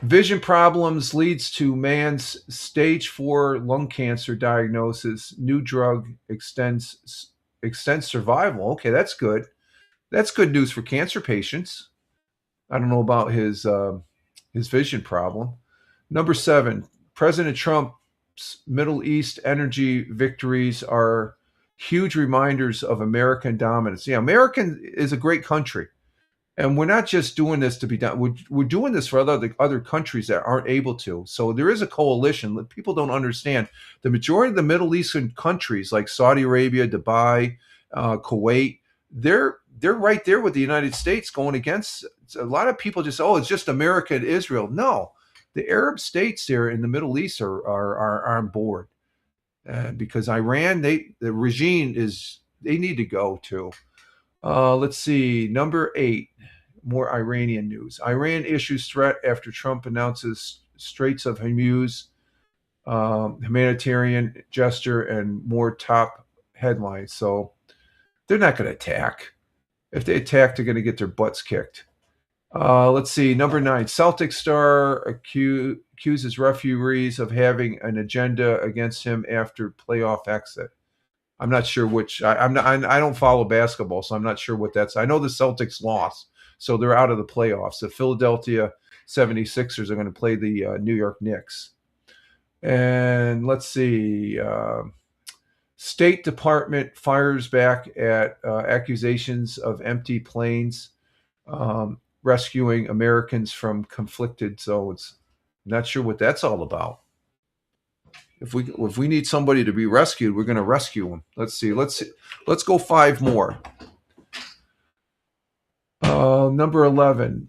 Speaker 1: vision problems leads to man's stage 4 lung cancer diagnosis. New drug extends survival. Okay, that's good. That's good news for cancer patients. I don't know about his vision problem. Number 7, President Trump's Middle East energy victories are huge reminders of American dominance. Yeah, America is a great country. And we're not just doing this to be done. We're doing this for other countries that aren't able to. So there is a coalition. People don't understand. The majority of the Middle Eastern countries like Saudi Arabia, Dubai, Kuwait, they're right there with the United States going against. A lot of people just, it's just America and Israel. No, the Arab states there in the Middle East are on board. Because Iran, the regime they need to go too. Let's see, number 8, more Iranian news. Iran issues threat after Trump announces Straits of Hormuz, humanitarian gesture, and more top headlines. So they're not going to attack. If they attack, they're going to get their butts kicked. Let's see, number 9, Celtic star accuses referees of having an agenda against him after playoff exit. I'm not sure which. I don't follow basketball, so I'm not sure what that's. I know the Celtics lost, so they're out of the playoffs. The Philadelphia 76ers are going to play the New York Knicks. And let's see. State Department fires back at accusations of empty planes rescuing Americans from conflicted zones. Not sure what that's all about. If we need somebody to be rescued, we're going to rescue them. Let's see. Let's go 5 more. Number 11.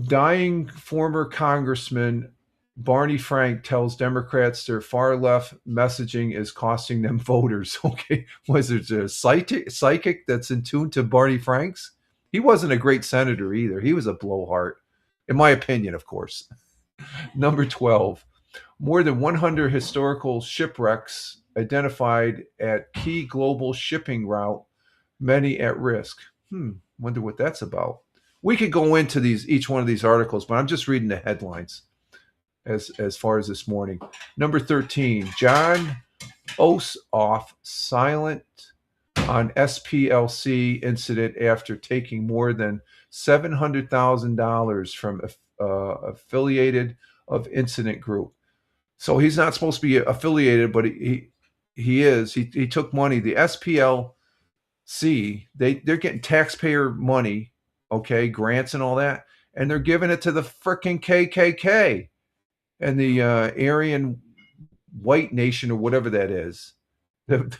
Speaker 1: Dying former Congressman Barney Frank tells Democrats their far left messaging is costing them voters. Okay, was it a psychic that's in tune to Barney Frank's? He wasn't a great senator either. He was a blowhard, in my opinion, of course. Number 12. More than 100 historical shipwrecks identified at key global shipping route, many at risk. Wonder what that's about. We could go into each one of these articles, but I'm just reading the headlines as far as this morning. Number 13, John Ossoff silent on SPLC incident after taking more than $700,000 from affiliated of incident group. So he's not supposed to be affiliated, but he is. He took money. The SPLC, they're getting taxpayer money, okay, grants and all that, and they're giving it to the frickin' KKK and the Aryan White Nation or whatever that is. The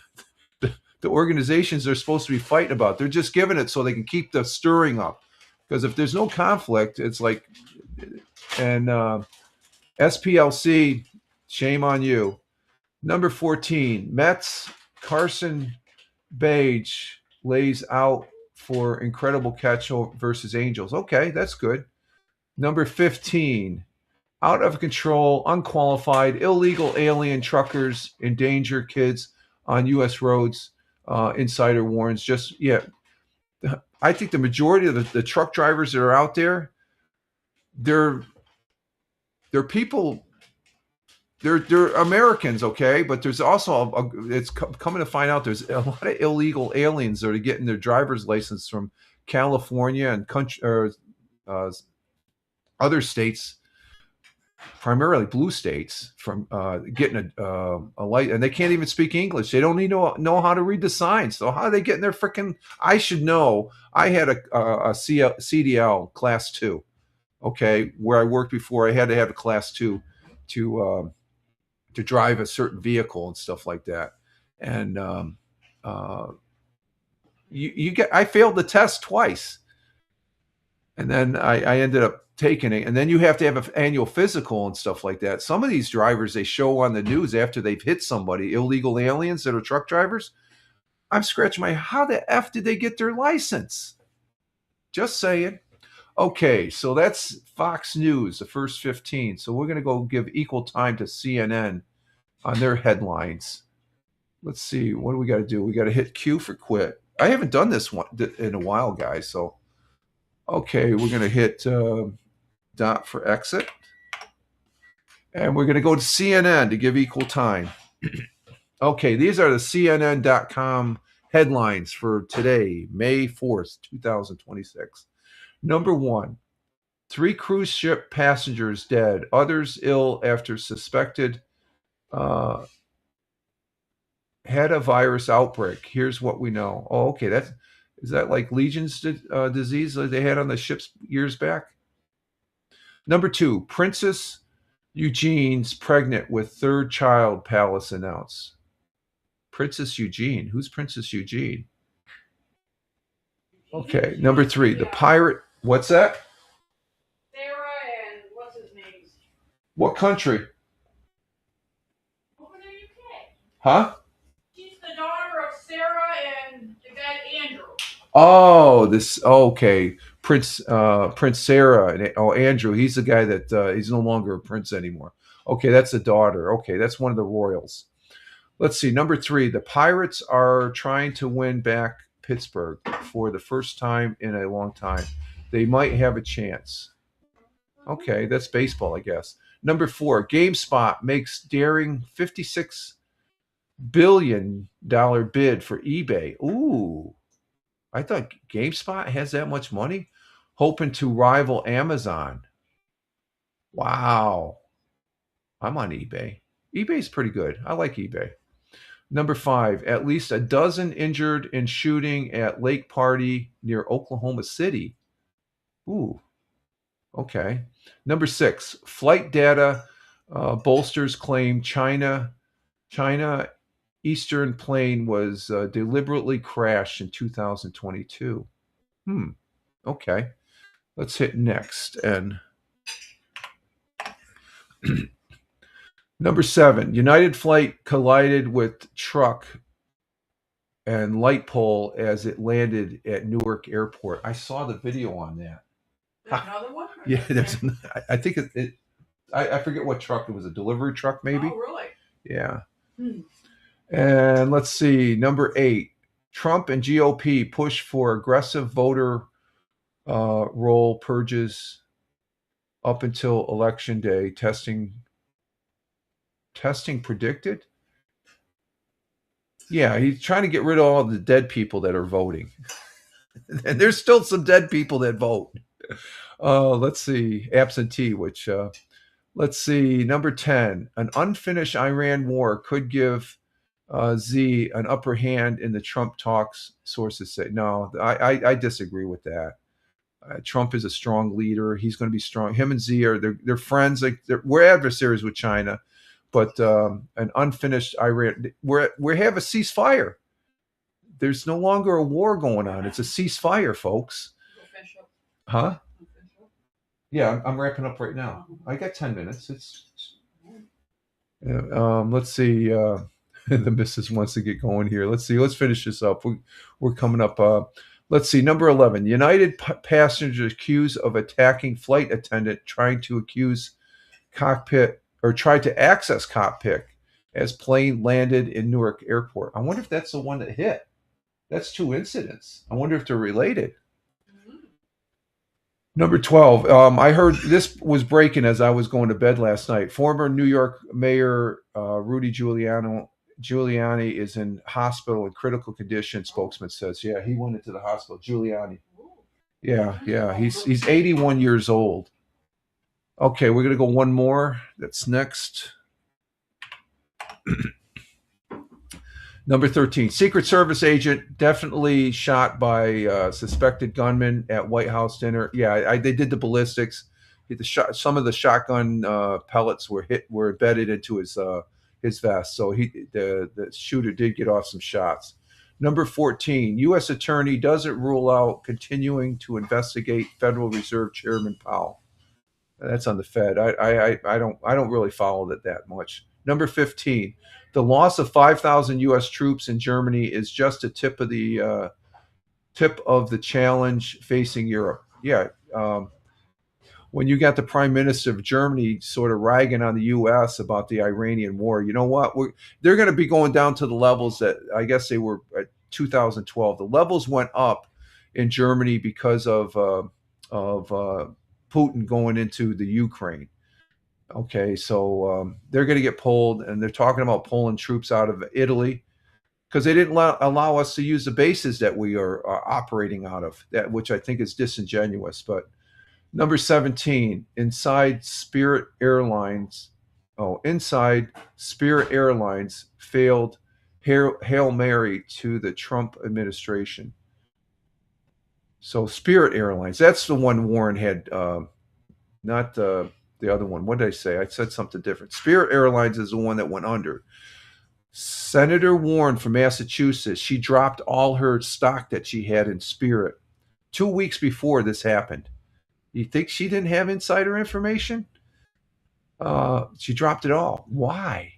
Speaker 1: organizations they're supposed to be fighting about. They're just giving it so they can keep the stirring up. Because if there's no conflict, it's like, and SPLC, shame on you. Number 14, Mets, Carson Bage lays out for incredible catch versus Angels. Okay, that's good. Number 15, out of control, unqualified, illegal alien truckers endanger kids on U.S. roads. Insider warns. I think the majority of the truck drivers that are out there, they're people. They're Americans, okay, but there's also it's coming to find out there's a lot of illegal aliens that are getting their driver's license from California and other states, primarily blue states, from getting a light, and they can't even speak English. They don't even know how to read the signs. So how are they getting their freaking? I should know. I had a CDL class 2, okay, where I worked before. I had to have a class 2 to drive a certain vehicle and stuff like that. And I failed the test twice, and then I ended up taking it. And then you have to have an annual physical and stuff like that. Some of these drivers, they show on the news after they've hit somebody, illegal aliens that are truck drivers. I'm scratching my, how the F did they get their license? Just saying. Okay, so that's Fox News, the first 15. So we're going to go give equal time to CNN on their headlines. Let's see, what do we got to do? We got to hit Q for quit. I haven't done this one in a while, guys. So, okay, we're going to hit dot for exit. And we're going to go to CNN to give equal time. Okay, these are the CNN.com headlines for today, May 4th, 2026. Number 1, 3 cruise ship passengers dead, others ill after suspected had a virus outbreak. Here's what we know. Oh, okay, is that like Legion's disease that they had on the ships years back? Number 2, Princess Eugene's pregnant with 3rd child, palace announced. Princess Eugene. Who's Princess Eugene? Okay. Number 3, the pirate. What's that?
Speaker 19: Sarah and what's his name?
Speaker 1: What country?
Speaker 19: Over in the UK.
Speaker 1: Huh?
Speaker 19: She's the daughter of Sarah and the guy Andrew.
Speaker 1: Oh, this. Okay, Prince Sarah and Andrew. He's the guy that he's no longer a prince anymore. Okay, that's the daughter. Okay, that's one of the royals. Let's see. Number 3, the Pirates are trying to win back Pittsburgh for the first time in a long time. They might have a chance. Okay, that's baseball, I guess. Number 4, GameSpot makes daring $56 billion bid for eBay. Ooh, I thought GameSpot has that much money, hoping to rival Amazon. Wow. I'm on eBay. eBay's pretty good. I like eBay. Number 5, at least a dozen injured in shooting at Lake Party near Oklahoma City. Ooh, okay. Number 6, flight data bolsters claim China Eastern plane was deliberately crashed in 2022. Okay. Let's hit next. And number 7, United flight collided with truck and light pole as it landed at Newark Airport. I saw the video on that.
Speaker 19: There's another one?
Speaker 1: Yeah, I think I forget what truck it was. A delivery truck, maybe.
Speaker 19: Oh, really?
Speaker 1: Yeah. And let's see, number 8, Trump and GOP push for aggressive voter roll purges up until election day. Testing predicted. Yeah, he's trying to get rid of all the dead people that are voting. And there's still some dead people that vote. Let's see, absentee, which, let's see, number 10, an unfinished Iran war could give Z an upper hand in the Trump talks, sources say. No, I disagree with that. Trump is a strong leader. He's going to be strong. Him and Z they're friends. Like we're adversaries with China, but an unfinished Iran. We have a ceasefire. There's no longer a war going on. It's a ceasefire, folks. Huh? Yeah, I'm wrapping up right now. I got 10 minutes. Let's see. The missus wants to get going here. Let's see. Let's finish this up. We're coming up. Let's see. Number 11. United passengers accused of attacking flight attendant trying to access cockpit as plane landed in Newark Airport. I wonder if that's the one that hit. That's 2 incidents. I wonder if they're related. Number 12. I heard this was breaking as I was going to bed last night. Former New York Mayor Rudy Giuliani is in hospital in critical condition, spokesman says. Yeah, he went into the hospital. Giuliani. Yeah. He's 81 years old. Okay, we're going to go one more. That's next. Number 13, Secret Service agent definitely shot by suspected gunman at White House dinner. Yeah, they did the ballistics. Some of the shotgun pellets were embedded into his vest. So the shooter did get off some shots. Number 14, U.S. Attorney doesn't rule out continuing to investigate Federal Reserve Chairman Powell. That's on the Fed. I don't really follow that much. Number 15, the loss of 5,000 U.S. troops in Germany is just a tip of the challenge facing Europe. Yeah. When you got the prime minister of Germany sort of ragging on the U.S. about the Iranian war, you know what? They're going to be going down to the levels that I guess they were at 2012. The levels went up in Germany because of Putin going into the Ukraine. Okay, so they're going to get pulled, and they're talking about pulling troops out of Italy because they didn't allow us to use the bases that we are operating out of, which I think is disingenuous. But number 17, inside Spirit Airlines failed Hail Mary to the Trump administration. So Spirit Airlines, that's the one Warren had, not the other one. What did I say? I said something different. Spirit Airlines is the one that went under. Senator Warren from Massachusetts, she dropped all her stock that she had in Spirit 2 weeks before this happened. You think she didn't have insider information? She dropped it all. Why?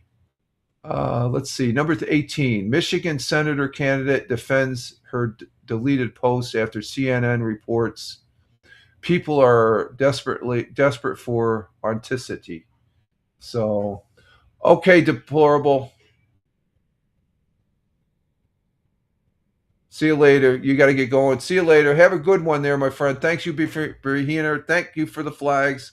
Speaker 1: Let's see. Number 18, Michigan senator candidate defends her deleted post after CNN reports people are desperate for authenticity. So, okay, deplorable. See you later. You got to get going. See you later. Have a good one there, my friend. Thanks you for being here. Thank you for the flags.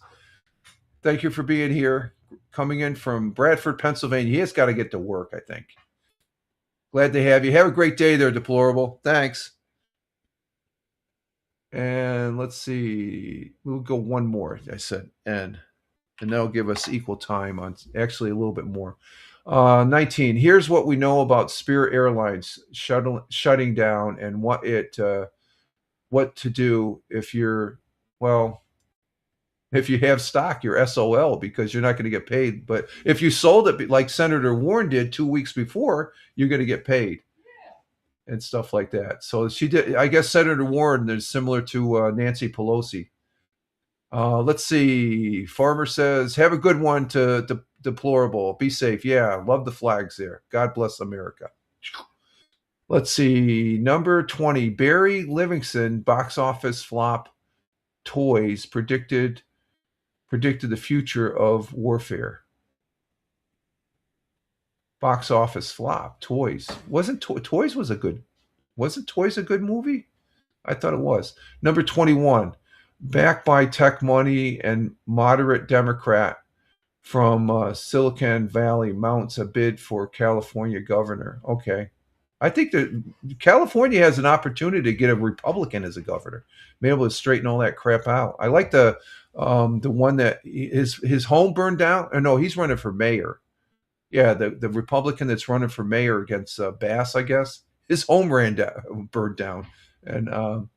Speaker 1: Thank you for being here. Coming in from Bradford, Pennsylvania. He has got to get to work, I think. Glad to have you. Have a great day there, deplorable. Thanks. And let's see. We'll go one more, I said. And that'll give us equal time on actually a little bit more. 19. Here's what we know about Spirit Airlines shutting down and what to do if you have stock, you're SOL because you're not going to get paid. But if you sold it like Senator Warren did 2 weeks before, you're going to get paid and stuff like that. So she did. I guess Senator Warren is similar to Nancy Pelosi. Let's see. Farmer says, have a good one to deplorable. Be safe. Yeah, love the flags there. God bless America. Let's see. Number 20, Barry Livingston box office flop toys predicted the future of warfare. Box office flop toys. Wasn't Toys a good movie? I thought it was. Number 21, backed by tech money and moderate Democrat from Silicon Valley mounts a bid for California governor. Okay. I think that California has an opportunity to get a Republican as a governor, be able to straighten all that crap out. I like the one that his home burned down. Or no, he's running for mayor. Yeah, the Republican that's running for mayor against Bass, I guess. His home burned down. And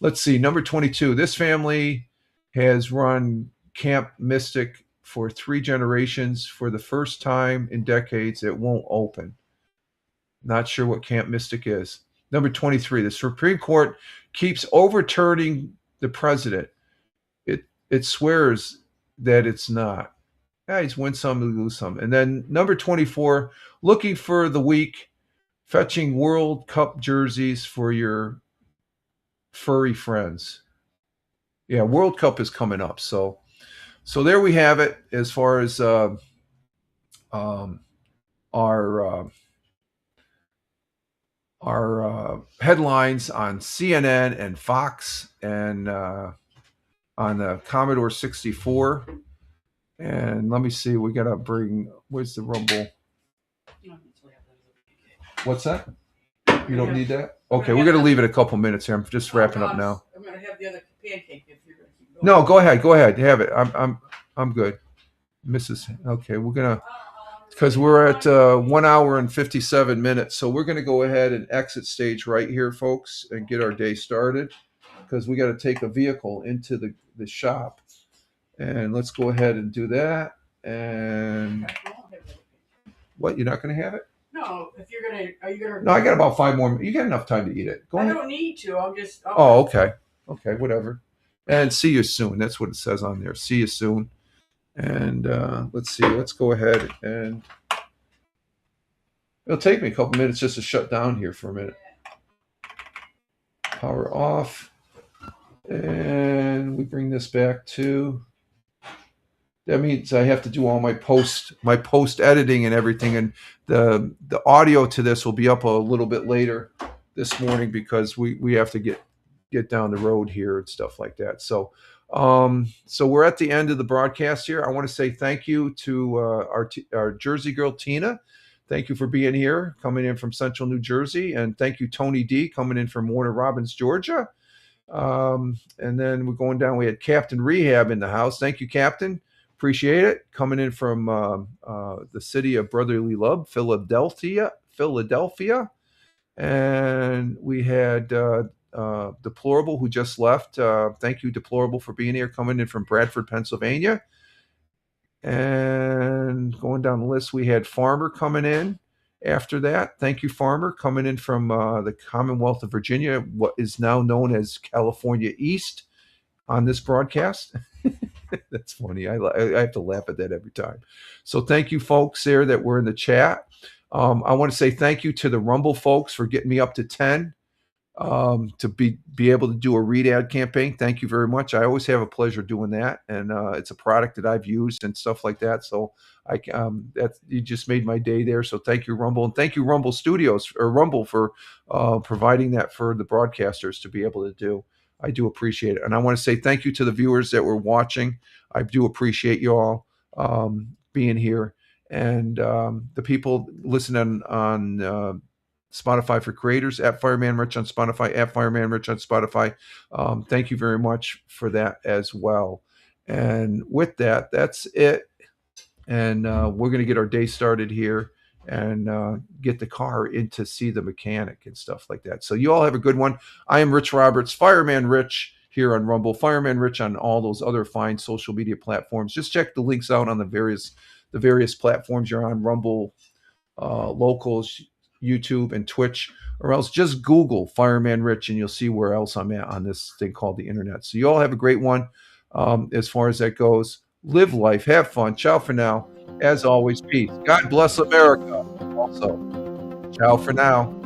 Speaker 1: let's see, number 22. This family has run Camp Mystic for 3 generations. For the first time in decades, it won't open. Not sure what Camp Mystic is. Number 23. The Supreme Court keeps overturning the president. It swears that it's not. He's win some, lose some. And then number 24, looking for the week, fetching World Cup jerseys for your furry friends. Yeah, World Cup is coming up. So there we have it as far as our headlines on CNN and Fox and on the Commodore 64. And let me see, we got to bring, where's the Rumble? What's that? You don't need that? Okay, we're going to leave it a couple minutes here. I'm just wrapping up now.
Speaker 19: I'm going to have the other pancake if you're going to keep going.
Speaker 1: No, go ahead. Have it. I'm good. Okay, we're going to, because we're at 1 hour and 57 minutes. So we're going to go ahead and exit stage right here, folks, and get our day started because we got to take a vehicle into the shop. And let's go ahead and do that. And what? You're not going to have it?
Speaker 19: No, if you're going to, are you going to?
Speaker 1: No, I got about 5 more. You got enough time to eat it. Go ahead.
Speaker 19: I don't need to. I'm just.
Speaker 1: Oh, okay. Okay, whatever. And see you soon. That's what it says on there. See you soon. And let's see. Let's go ahead and It'll take me a couple minutes just to shut down here for a minute. Power off. And we bring this back to... That means I have to do all my post editing and everything, and the audio to this will be up a little bit later this morning because we have to get down the road here and stuff like that. So we're at the end of the broadcast here. I want to say thank you to our Jersey girl Tina. Thank you for being here, coming in from Central New Jersey, and thank you Tony D coming in from Warner Robins, Georgia. And then we're going down. We had Captain Rehab in the house. Thank you, Captain. Appreciate it. Coming in from the city of brotherly love, Philadelphia. And we had Deplorable, who just left. Thank you, Deplorable, for being here. Coming in from Bradford, Pennsylvania. And going down the list, we had Farmer coming in after that. Thank you, Farmer, coming in from the Commonwealth of Virginia, what is now known as California East, on this broadcast. That's funny. I have to laugh at that every time. So thank you, folks there that were in the chat. I want to say thank you to the Rumble folks for getting me up to 10 to be able to do a read ad campaign. Thank you very much. I always have a pleasure doing that, and it's a product that I've used and stuff like that. So you just made my day there. So thank you, Rumble, and thank you, Rumble Studios or Rumble for providing that for the broadcasters to be able to do. I do appreciate it. And I want to say thank you to the viewers that were watching. I do appreciate you all being here. And the people listening on Spotify for Creators, at Fireman Rich on Spotify, at Fireman Rich on Spotify. Thank you very much for that as well. And with that, that's it. And we're going to get our day started here and get the car in to see the mechanic and stuff like that. So you all have a good one. I am Rich Roberts, Fireman Rich here on Rumble, Fireman Rich on all those other fine social media platforms. Just check the links out on the various platforms you're on, Rumble, Locals, YouTube, and Twitch, or else just Google Fireman Rich and you'll see where else I'm at on this thing called the internet. So you all have a great one as far as that goes. Live life, have fun. Ciao for now. As always, peace. God bless America. Also, ciao for now.